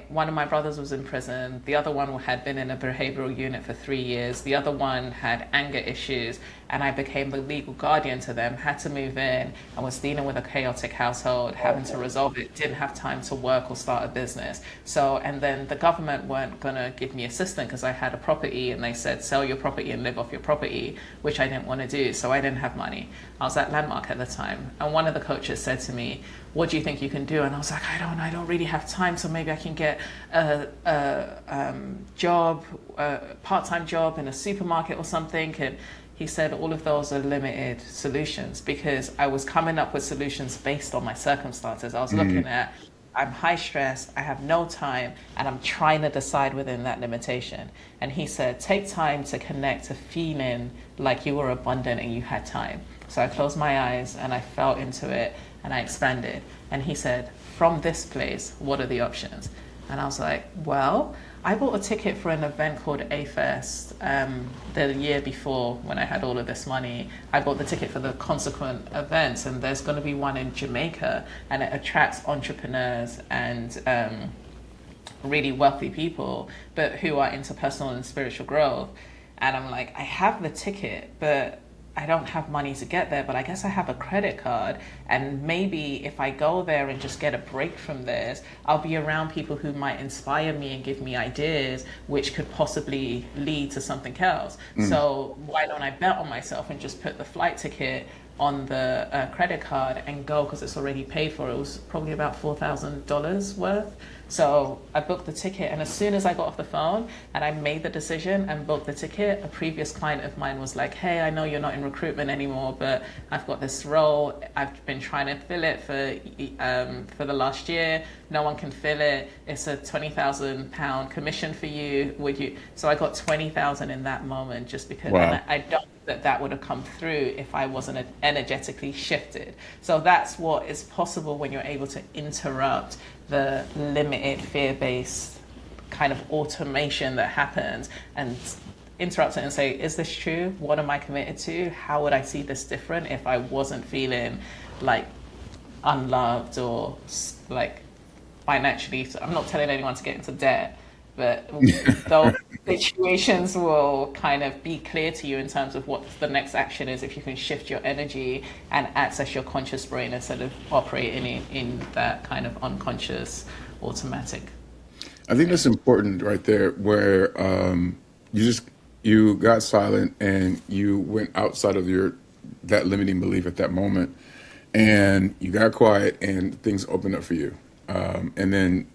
one of my brothers was in prison. The other one had been in a behavioral unit for 3 years. The other one had anger issues. and I became the legal guardian to them, had to move in, and was dealing with a chaotic household, having to resolve it, didn't have time to work or start a business. So, and then the government weren't going to give me assistance because I had a property, and they said, sell your property and live off your property, which I didn't want to do. So I didn't have money. I was at Landmark at the time, and one of the coaches said to me, what do you think you can do? And I was like, I don't really have time, so maybe I can get a job, a part-time job in a supermarket or something. And he said all of those are limited solutions, because I was coming up with solutions based on my circumstances. I was looking at, I'm high stressed, I have no time, and I'm trying to decide within that limitation. And he said, take time to connect to feeling like you were abundant and you had time. So I closed my eyes and I felt into it and I expanded. And he said, from this place, what are the options? And I was like, well, I bought a ticket for an event called A-Fest the year before when I had all of this money. I bought the ticket for the consequent events, and there's going to be one in Jamaica, and it attracts entrepreneurs and really wealthy people, but who are into personal and spiritual growth. And I'm like, I have the ticket, but I don't have money to get there, but I guess I have a credit card, and maybe if I go there and just get a break from this, I'll be around people who might inspire me and give me ideas which could possibly lead to something else. So why don't I bet on myself and just put the flight ticket on the credit card and go, because it's already paid for. It was probably about $4,000 worth. So I booked the ticket, and as soon as I got off the phone and I made the decision and booked the ticket, a previous client of mine was like, hey, I know you're not in recruitment anymore, but I've got this role. I've been trying to fill it for the last year. No one can fill it. It's a £20,000 commission for you. Would you? So I got 20,000 in that moment, just because. Wow. I don't that would have come through if I wasn't energetically shifted. So that's what is possible when you're able to interrupt the limited fear-based kind of automation that happens, and interrupt it and say, is this true? What am I committed to? How would I see this different if I wasn't feeling like unloved or like financially? So I'm not telling anyone to get into debt, but those situations will kind of be clear to you in terms of what the next action is if you can shift your energy and access your conscious brain instead of operating in that kind of unconscious automatic. I think that's important right there, where you got silent and you went outside of that limiting belief at that moment, and you got quiet and things opened up for you, and then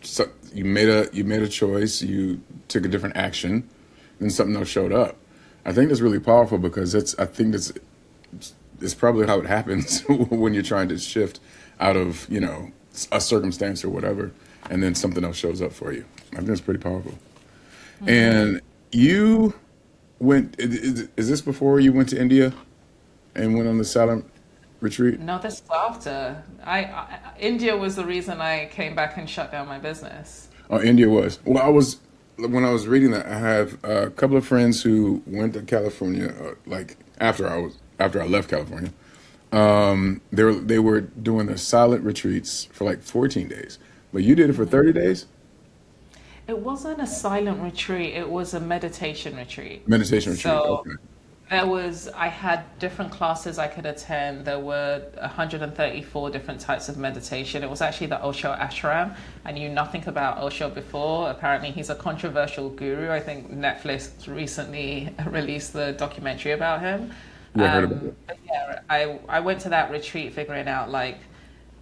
so you made a choice, you took a different action, then something else showed up. I think that's really powerful, because it's probably how it happens when you're trying to shift out of, a circumstance or whatever, and then something else shows up for you. I think that's pretty powerful. And you went, is this before you went to India and went on the silent retreat? No, this is after. India was the reason I came back and shut down my business. Oh, India was. Well, when I was reading that, I have a couple of friends who went to California, like after I left California. They were doing the silent retreats for like 14 days, but you did it for 30 days? It wasn't a silent retreat, it was a meditation retreat. Meditation retreat, So okay. I had different classes I could attend. There were 134 different types of meditation. It was actually the Osho ashram. I knew nothing about Osho before. Apparently he's a controversial guru. I think Netflix recently released the documentary about him. Yeah, I heard about that. But yeah, I went to that retreat figuring out, like,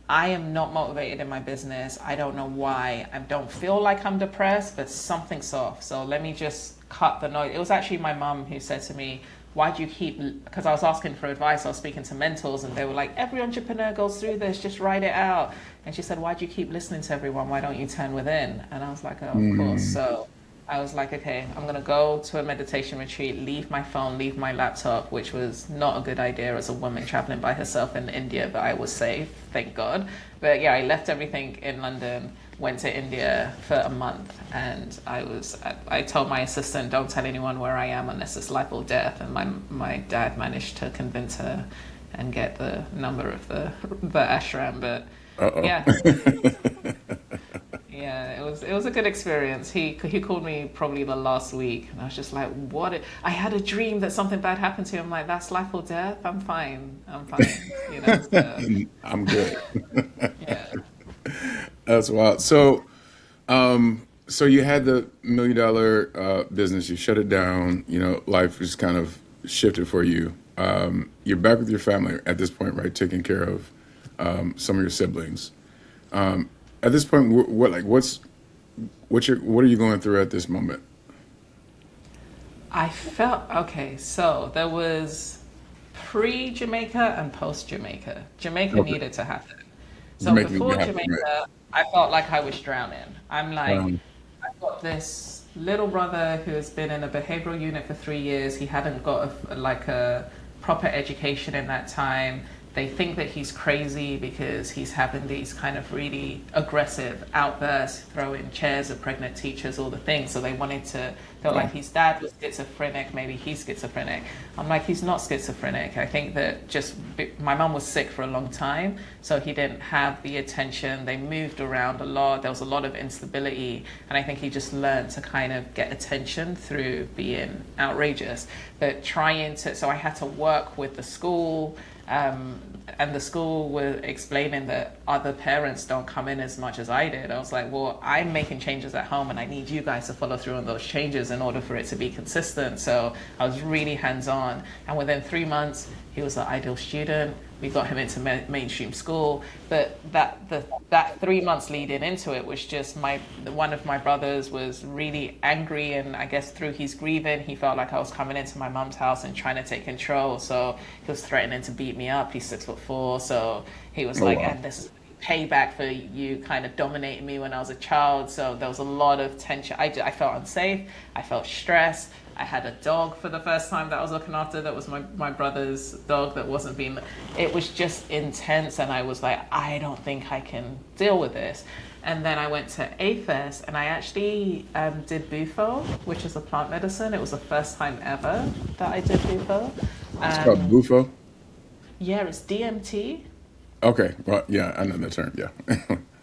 I am not motivated in my business. I don't know why. I don't feel like I'm depressed, but something's off. So let me just cut the noise. It was actually my mum who said to me, why do you keep, because I was asking for advice, I was speaking to mentors, and they were like, every entrepreneur goes through this, just write it out. And she said, why do you keep listening to everyone? Why don't you turn within? And I was like, oh, of course. So I was like, okay, I'm going to go to a meditation retreat, leave my phone, leave my laptop, which was not a good idea as a woman traveling by herself in India, but I was safe, thank God. But yeah, I left everything in London, went to India for a month, and I told my assistant, don't tell anyone where I am unless it's life or death. And my dad managed to convince her and get the number of the ashram. But Uh-oh. yeah, Yeah, it was a good experience. He called me probably the last week, and I was just like, "What? I had a dream that something bad happened to him. I'm like, that's life or death. I'm fine. I'm fine. You know." So I'm good. yeah. That's wild. So you had the $1 million business. You shut it down. You know, life just kind of shifted for you. You're back with your family at this point, right? Taking care of some of your siblings. At this point, what are you going through at this moment? I felt okay. So there was pre Jamaica and post Jamaica. Jamaica Okay, needed to happen. So Jamaican, you before have to admit. Jamaica, I felt like I was drowning. I'm like, Um, I've got this little brother who has been in a behavioral unit for 3 years. He hadn't got like a proper education in that time. They think that he's crazy because he's having these kind of really aggressive outbursts, throwing chairs at pregnant teachers, all the things. So they wanted to, felt wow, like his dad was schizophrenic, maybe he's schizophrenic. I'm like, he's not schizophrenic. I think that my mum was sick for a long time, so he didn't have the attention. They moved around a lot. There was a lot of instability. And I think he just learned to kind of get attention through being outrageous. But so I had to work with the school. And the school were explaining that other parents don't come in as much as I did. I was like, well, I'm making changes at home and I need you guys to follow through on those changes in order for it to be consistent. So I was really hands-on. And within 3 months, he was an ideal student. We got him into mainstream school. But that 3 months leading into it was just one of my brothers was really angry, and I guess through his grieving, he felt like I was coming into my mum's house and trying to take control. So he was threatening to beat me up. He's 6'4", so he was oh like, wow, and this is payback for you kind of dominating me when I was a child. So there was a lot of tension. I felt unsafe. I felt stressed. I had a dog for the first time that I was looking after. That was my brother's dog that wasn't being. It was just intense, and I was like, I don't think I can deal with this. And then I went to AFES, and I actually did Bufo, which is a plant medicine. It was the first time ever that I did Bufo. it's called Um, Bufo. yeah, it's DMT. Okay, well, yeah, I know the term. Yeah.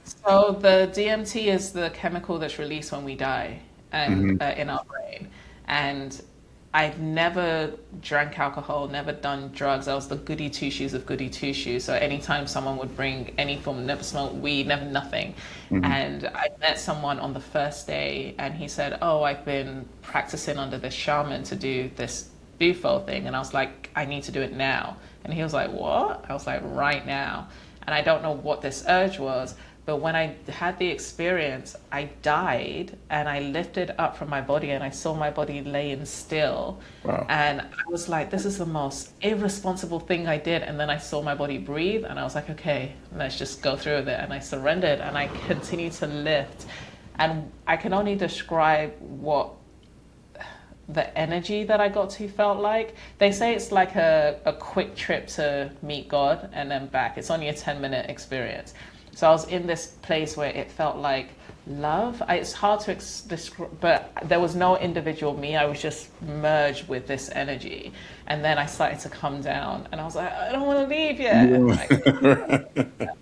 So the DMT is the chemical that's released when we die, and Hmm. in our brain. And I've never drank alcohol, never done drugs. I was the goody two shoes of goody two shoes. So anytime someone would bring any form, never smoked weed, never nothing. Hmm. And I met someone on the first day, and he said, "Oh, I've been practicing under this shaman to do this bufo thing." And I was like, "I need to do it now." And he was like, "What?" I was like, "Right now." And I don't know what this urge was, but when I had the experience, I died and I lifted up from my body and I saw my body laying still. Wow. And I was like, this is the most irresponsible thing I did. And then I saw my body breathe and I was like, okay, let's just go through with it. And I surrendered and I continued to lift. And I can only describe what the energy that I got to felt like. They say it's like a quick trip to meet God and then back. It's only a 10-minute experience. So I was in this place where it felt like love. It's hard to describe, but there was no individual me. I was just merged with this energy. And then I started to come down and I was like, I don't want to leave yet. And then I Yeah.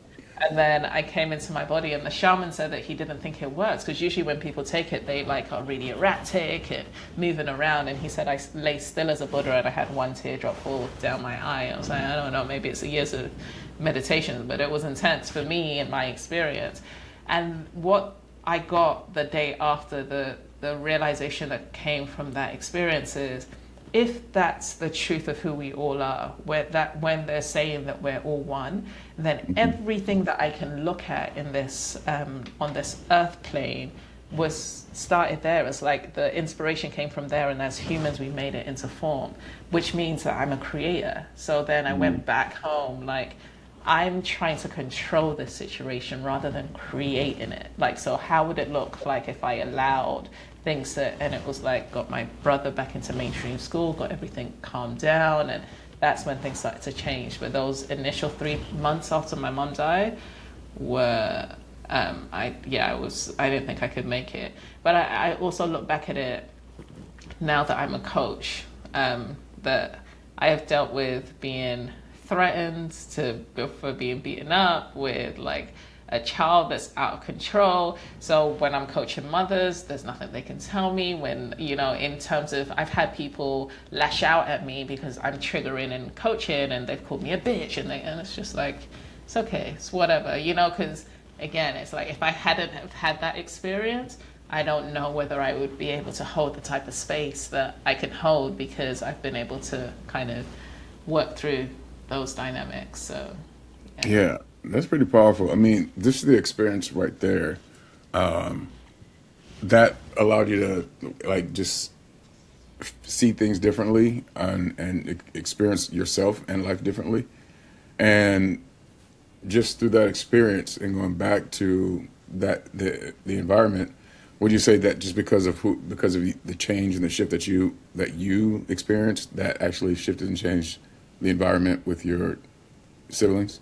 and then I came into my body, and the shaman said that he didn't think it works because usually when people take it, they like are really erratic and moving around. And he said I lay still as a Buddha, and I had one teardrop fall down my eye. I was like, I don't know, maybe it's a years of meditation, but it was intense for me in my experience. And what I got the day after the realization that came from that experience is, if that's the truth of who we all are, when they're saying that we're all one, then everything that I can look at in this on this earth plane was started there. It's like the inspiration came from there, and as humans we made it into form, which means that I'm a creator. So then I went back home like, I'm trying to control this situation rather than creating it. Like, so how would it look like if I allowed things to, and it was like, got my brother back into mainstream school, got everything calmed down, and that's when things started to change. But those initial 3 months after my mom died were, I didn't think I could make it. But I also look back at it now that I'm a coach, that I have dealt with being threatened for being beaten up, with like a child that's out of control. So when I'm coaching mothers, there's nothing they can tell me. When, in terms of, I've had people lash out at me because I'm triggering and coaching, and they've called me a bitch, and it's just like, it's okay, it's whatever, because again, it's like, if I hadn't have had that experience, I don't know whether I would be able to hold the type of space that I can hold, because I've been able to kind of work through those dynamics. So, Yeah, that's pretty powerful. I mean, this is the experience right there that allowed you to like just see things differently and experience yourself and life differently. And just through that experience and going back to the environment, would you say that just because of the change and the shift that you experienced, that actually shifted and changed the environment with your siblings?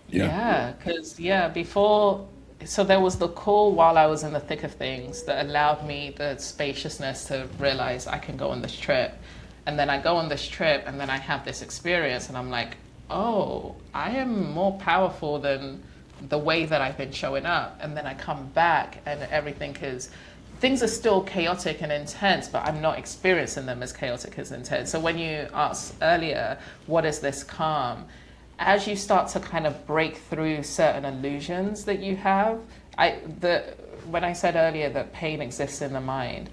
Yeah. yeah, because before, so there was the call while I was in the thick of things that allowed me the spaciousness to realize I can go on this trip. And then I go on this trip, and then I have this experience, and I'm like, oh, I am more powerful than the way that I've been showing up. And then I come back, and everything is, things are still chaotic and intense, but I'm not experiencing them as chaotic as intense. So when you asked earlier, what is this calm? As you start to kind of break through certain illusions that you have, when I said earlier that pain exists in the mind,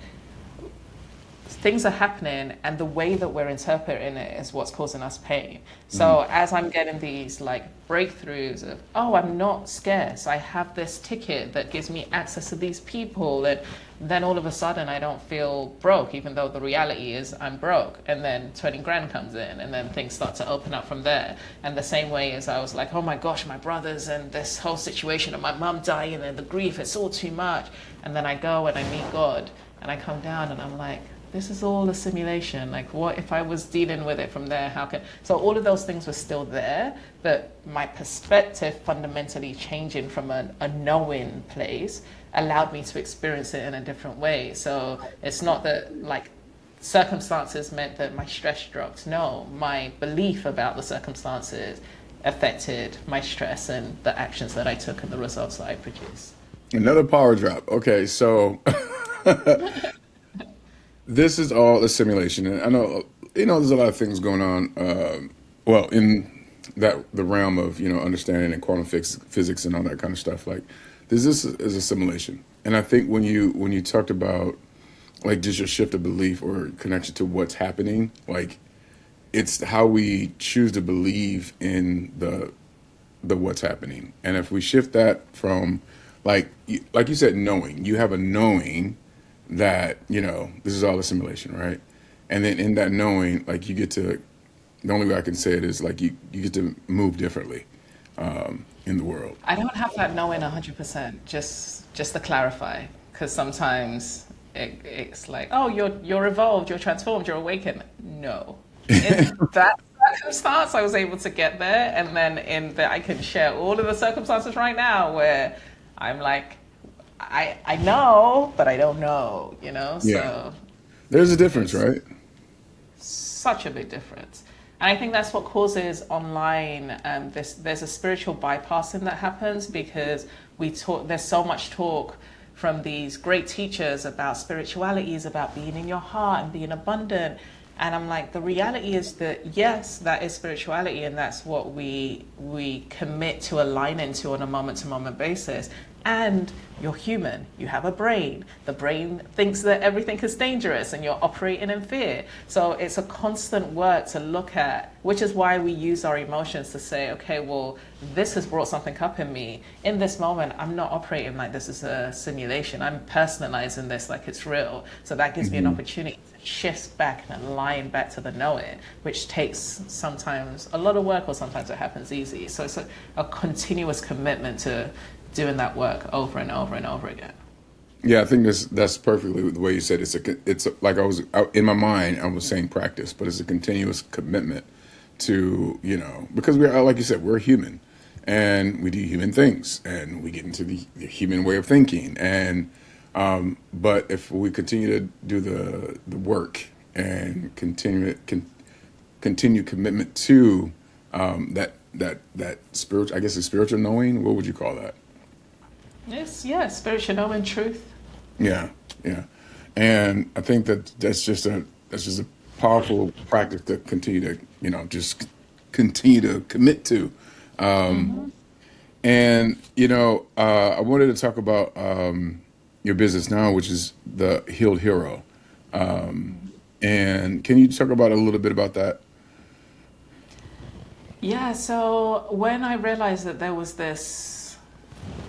things are happening, and the way that we're interpreting it is what's causing us pain. So as I'm getting these like breakthroughs of, oh, I'm not scarce, I have this ticket that gives me access to these people, and then all of a sudden I don't feel broke, even though the reality is I'm broke. And then 20 grand comes in, and then things start to open up from there. And the same way as I was like, oh my gosh, my brothers and this whole situation and my mum dying and the grief, it's all too much. And then I go and I meet God, and I come down and I'm like, this is all a simulation. Like, what if I was dealing with it from there? So all of those things were still there, but my perspective fundamentally changing from a knowing place allowed me to experience it in a different way. So it's not that like circumstances meant that my stress dropped. No, my belief about the circumstances affected my stress and the actions that I took and the results that I produced. Another power drop. Okay, so this is all a simulation, and I know there's a lot of things going on. Well, in the realm of understanding and quantum physics and all that kind of stuff. Like this is a simulation, and I think when you talked about like just your shift of belief or connection to what's happening, like it's how we choose to believe in the what's happening, and if we shift that from like you said, knowing, you have a knowing that this is all a simulation, right? And then in that knowing, like you get to, the only way I can say it is like you get to move differently in the world. I don't have that knowing 100%, just to clarify, because sometimes it's like, oh, you're evolved, you're transformed, you're awakened. No. In that circumstance, I was able to get there, and then I can share all of the circumstances right now where I'm like, I know, but I don't know, Yeah, So there's a difference, it's right? such a big difference. And I think that's what causes online there's a spiritual bypassing that happens, because there's so much talk from these great teachers about spirituality is about being in your heart and being abundant. And I'm like, the reality is that yes, that is spirituality, and that's what we commit to aligning to on a moment to moment basis. And you're human. You have a brain. The brain thinks that everything is dangerous, and you're operating in fear. So it's a constant work to look at, which is why we use our emotions to say, okay, well, this has brought something up in me. In this moment, I'm not operating like this is a simulation. I'm personalizing this like it's real. So that gives me an opportunity to shift back and align back to the knowing, which takes sometimes a lot of work, or sometimes it happens easy. So it's a continuous commitment to doing that work over and over and over again. Yeah, I think that's perfectly the way you said it. Like in my mind, I was saying practice, but it's a continuous commitment to, because we're, like you said, we're human, and we do human things, and we get into the human way of thinking. And but if we continue to do the work and continue commitment to that that spiritual, I guess, a spiritual knowing. What would you call that? It's, yeah, spiritual knowing, truth. Yeah, yeah. And I think that's just a powerful practice to continue to, just continue to commit to. Um, Hmm. and I wanted to talk about your business now, which is the Healed Hero. Um, and can you talk about a little bit about that? Yeah, so when I realized that there was this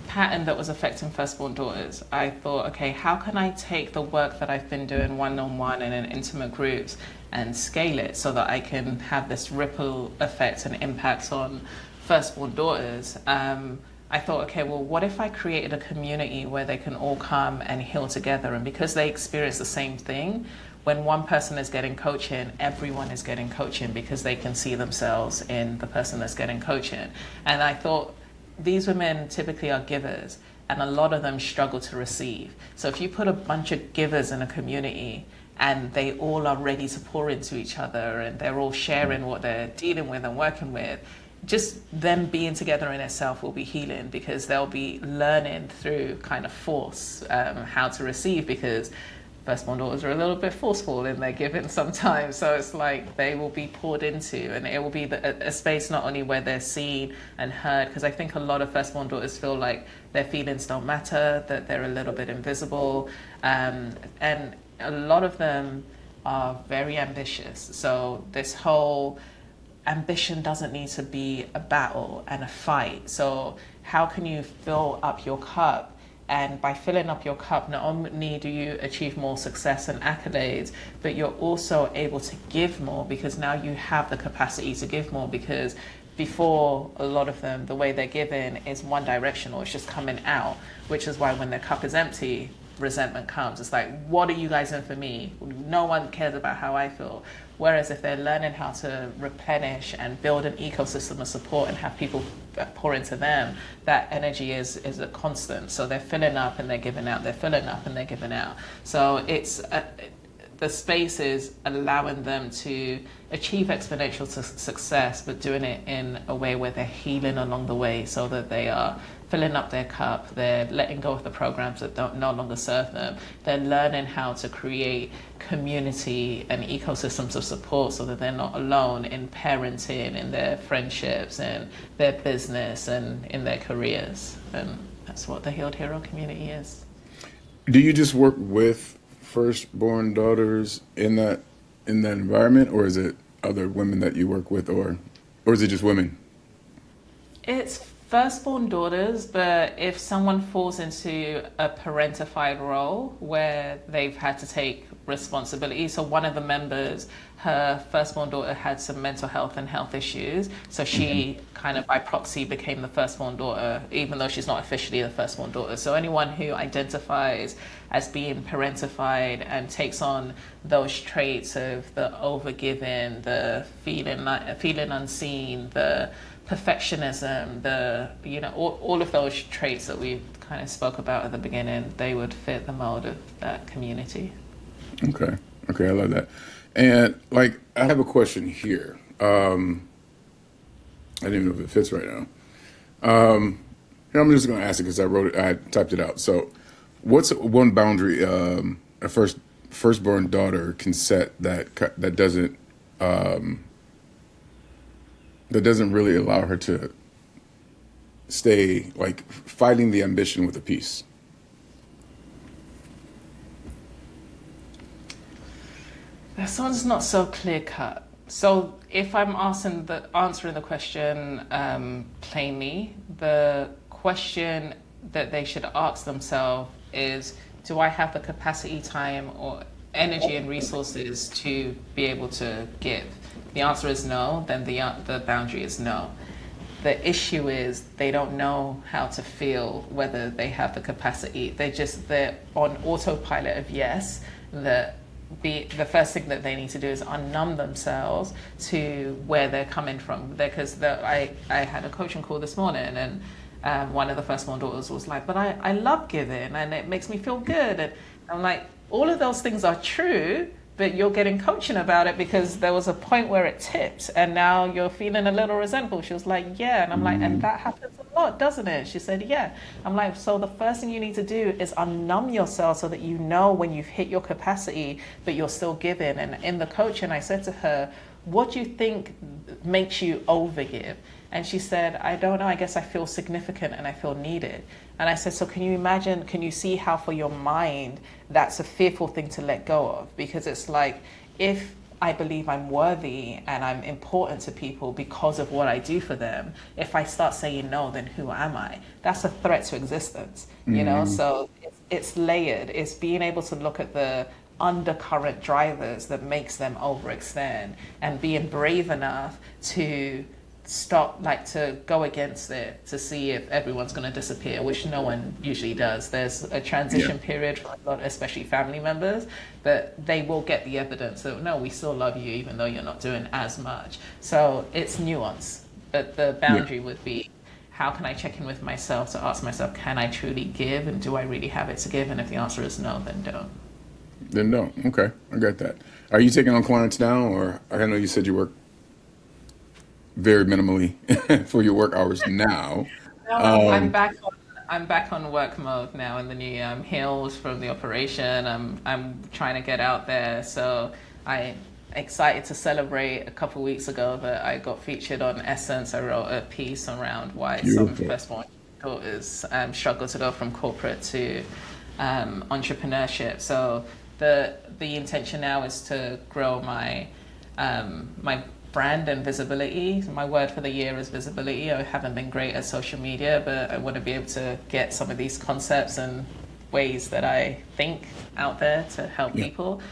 pattern that was affecting firstborn daughters, I thought, okay, how can I take the work that I've been doing one on one and in intimate groups and scale it so that I can have this ripple effect and impact on firstborn daughters? I thought, okay, well, what if I created a community where they can all come and heal together? And because they experience the same thing, when one person is getting coaching, everyone is getting coaching because they can see themselves in the person that's getting coaching. And I thought, these women typically are givers, and a lot of them struggle to receive. So if you put a bunch of givers in a community and they all are ready to pour into each other and they're all sharing what they're dealing with and working with, just them being together in itself will be healing because they'll be learning through kind of force how to receive, because firstborn daughters are a little bit forceful in their giving sometimes. So it's like they will be poured into, and it will be a space not only where they're seen and heard, because I think a lot of firstborn daughters feel like their feelings don't matter, that they're a little bit invisible. And a lot of them are very ambitious. So this whole ambition doesn't need to be a battle and a fight. So how can you fill up your cup? And by filling up your cup, not only do you achieve more success and accolades, but you're also able to give more, because now you have the capacity to give more. Because before, a lot of them, the way they're giving is one directional, it's just coming out, which is why when their cup is empty, resentment comes. It's like, what are you guys in for me? No one cares about how I feel. Whereas if they're learning how to replenish and build an ecosystem of support and have people pour into them, that energy is a constant. So they're filling up and they're giving out. They're filling up and they're giving out. So the space is allowing them to achieve exponential success, but doing it in a way where they're healing along the way, so that they are filling up their cup, they're letting go of the programs that don't no longer serve them, they're learning how to create community and ecosystems of support so that they're not alone in parenting, in their friendships, and their business, and in their careers. And that's what the Healed Hero community is. Do you just work with firstborn daughters in that environment, or is it other women that you work with, or is it just women? It's firstborn daughters, but if someone falls into a parentified role where they've had to take responsibility, so one of the members, her firstborn daughter had some mental health and health issues, so she kind of by proxy became the firstborn daughter, even though she's not officially the firstborn daughter. So anyone who identifies as being parentified and takes on those traits of the overgiving, the feeling unseen, the perfectionism, all of those traits that we kind of spoke about at the beginning, they would fit the mold of that community. Okay. Okay, I love that. And like, I have a question here. I don't even know if it fits right now. Here, I'm just going to ask it because I wrote it. I typed it out. So, what's one boundary a firstborn daughter can set that doesn't really allow her to stay like fighting the ambition with a peace? This one's not so clear cut. So if I'm answering the question plainly, the question that they should ask themselves is, do I have the capacity, time, or energy and resources to be able to give? The answer is no, then the boundary is no. The issue is they don't know how to feel whether they have the capacity. They're on autopilot of yes. The first thing that they need to do is unnumb themselves to where they're coming from. Because I had a coaching call this morning, and one of the firstborn daughters was like, but I love giving and it makes me feel good. And I'm like, all of those things are true, but you're getting coaching about it because there was a point where it tipped and now you're feeling a little resentful. She was like, yeah. And I'm like, and that happens a lot, doesn't it? She said, yeah. I'm like, so the first thing you need to do is unnumb yourself so that you know when you've hit your capacity, but you're still giving. And in the coaching, I said to her, what do you think makes you overgive? And she said, I don't know, I guess I feel significant and I feel needed. And I said, so can you imagine, can you see how for your mind, that's a fearful thing to let go of? Because it's like, if I believe I'm worthy and I'm important to people because of what I do for them, if I start saying no, then who am I? That's a threat to existence, you know? So it's layered. It's being able to look at the undercurrent drivers that makes them overextend and being brave enough to stop, like to go against it, to see if everyone's going to disappear, which no one usually does. There's a transition period for a lot, especially family members, but they will get the evidence that no, we still love you even though you're not doing as much. So it's nuance, but the boundary would be, how can I check in with myself to ask myself, can I truly give, and do I really have it to give? And if the answer is no, then don't. Then no. Okay, I got that. Are you taking on clients now, or I know you said you work very minimally for your work hours now? No, I'm Um, back on. I'm back on work mode now in the new year. I'm healed from the operation. I'm trying to get out there. So I excited to celebrate a couple of weeks ago that I got featured on Essence. I wrote a piece around why some Beautiful. firstborn daughters struggle to go from corporate to entrepreneurship. So the intention now is to grow my brand and visibility. My word for the year is visibility. I haven't been great at social media, but I want to be able to get some of these concepts and ways that I think out there to help Yeah. people.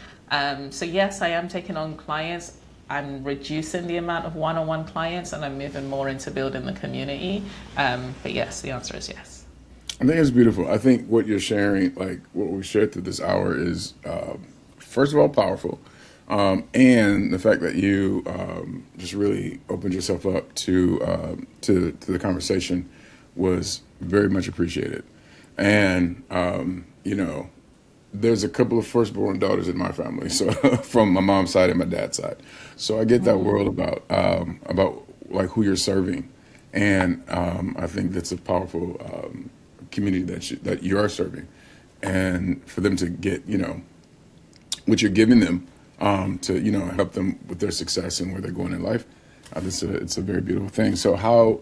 So yes, I am taking on clients. I'm reducing the amount of one-on-one clients and I'm moving more into building the community. But yes, the answer is yes. I think it's beautiful. I think what you're sharing, like what we shared through this hour, is first of all powerful, and the fact that you just really opened yourself up to the conversation was very much appreciated. And you know, there's a couple of firstborn daughters in my family, so from my mom's side and my dad's side. So I get that world about like who you're serving, and I think that's a powerful community that you are serving, and for them to get what you're giving them to help them with their success and where they're going in life. It's a very beautiful thing. So how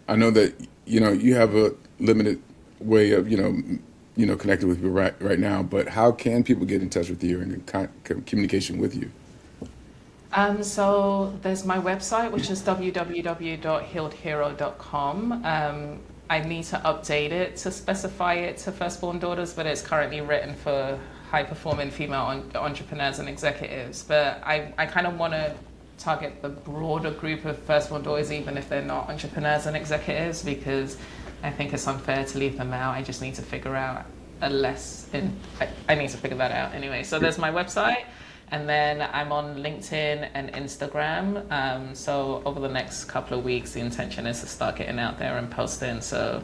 I know that you have a limited way of connected with people right now, but how can people get in touch with you and in communication with you? So there's my website, which is www.healedhero.com. I need to update it to specify it to firstborn daughters, but it's currently written for high performing female entrepreneurs and executives. But I kind of want to target the broader group of firstborn daughters, even if they're not entrepreneurs and executives, because I think it's unfair to leave them out. I just need to figure out I need to figure that out anyway. So there's my website. And then I'm on LinkedIn and Instagram. So over the next couple of weeks, the intention is to start getting out there and posting. So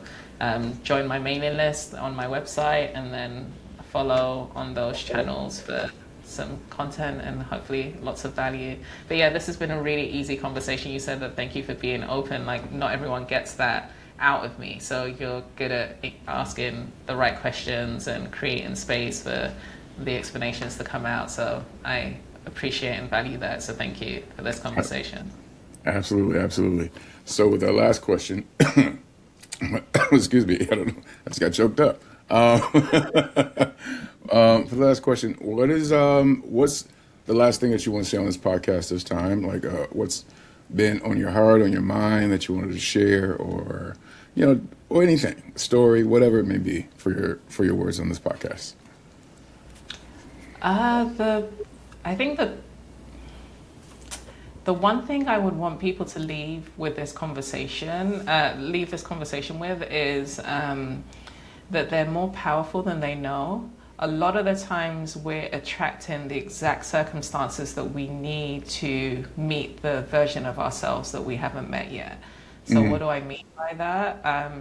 join my mailing list on my website and then follow on those channels for some content and hopefully lots of value. But yeah, this has been a really easy conversation. You said that thank you for being open. Like not everyone gets that out of me. So you're good at asking the right questions and creating space for the explanations to come out. So I appreciate and value that. So thank you for this conversation. Absolutely, absolutely. So with our last question, excuse me, I don't know, I just got choked up. For the last question, what's the last thing that you want to say on this podcast this time? Like, what's been on your heart, on your mind that you wanted to share, or or anything, story, whatever it may be, for your words on this podcast. I think that the one thing I would want people to leave this conversation with is that they're more powerful than they know. A lot of the times we're attracting the exact circumstances that we need to meet the version of ourselves that we haven't met yet. So what do I mean by that?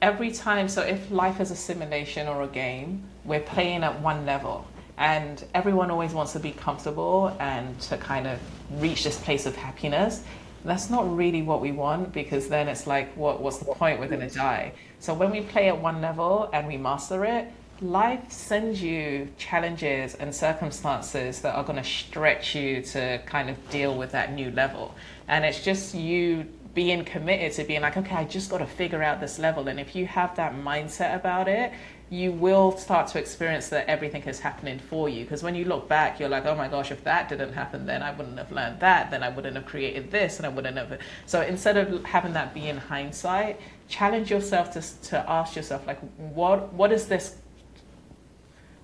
Every time, so if life is a simulation or a game, we're playing at one level. And everyone always wants to be comfortable and to kind of reach this place of happiness. That's not really what we want, because then it's like, what's the point? We're going to die. So when we play at one level and we master it, life sends you challenges and circumstances that are going to stretch you to kind of deal with that new level. And it's just you being committed to being like, okay, I just got to figure out this level. And if you have that mindset about it, you will start to experience that everything is happening for you. Because when you look back, you're like, oh my gosh, if that didn't happen, then I wouldn't have learned that, then I wouldn't have created this, and I wouldn't have. So instead of having that be in hindsight, challenge yourself to ask yourself, like, what is this?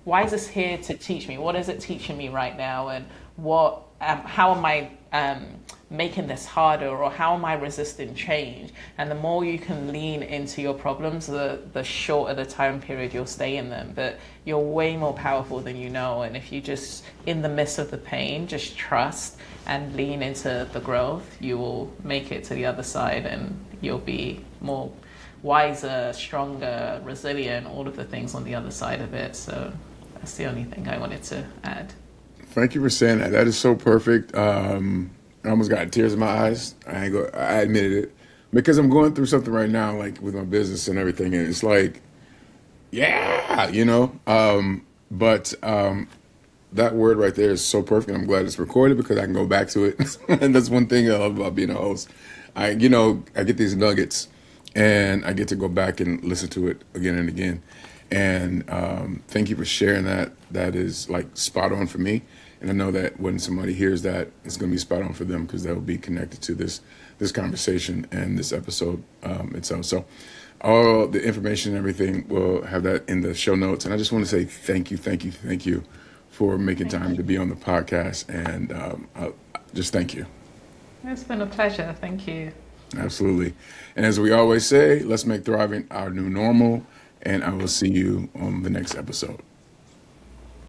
Why is this here to teach me? What is it teaching me right now? And how am I making this harder, or how am I resisting change? And the more you can lean into your problems, the shorter the time period you'll stay in them. But you're way more powerful than you know. And if you just, in the midst of the pain, just trust and lean into the growth, you will make it to the other side, and you'll be more wiser, stronger, resilient, all of the things on the other side of it. So that's the only thing I wanted to add. Thank you for saying that. That is so perfect. I almost got tears in my eyes. I admitted it, because I'm going through something right now, like with my business and everything. And it's like, yeah, but that word right there is so perfect. And I'm glad it's recorded, because I can go back to it. And that's one thing I love about being a host. I get these nuggets, and I get to go back and listen to it again and again. And thank you for sharing that. That is like spot on for me. And I know that when somebody hears that, it's going to be spot on for them, because they'll be connected to this conversation and this episode itself. So all the information and everything, we'll have that in the show notes. And I just want to say thank you for making time to be on the podcast. And just thank you. It's been a pleasure. Thank you. Absolutely. And as we always say, let's make thriving our new normal. And I will see you on the next episode.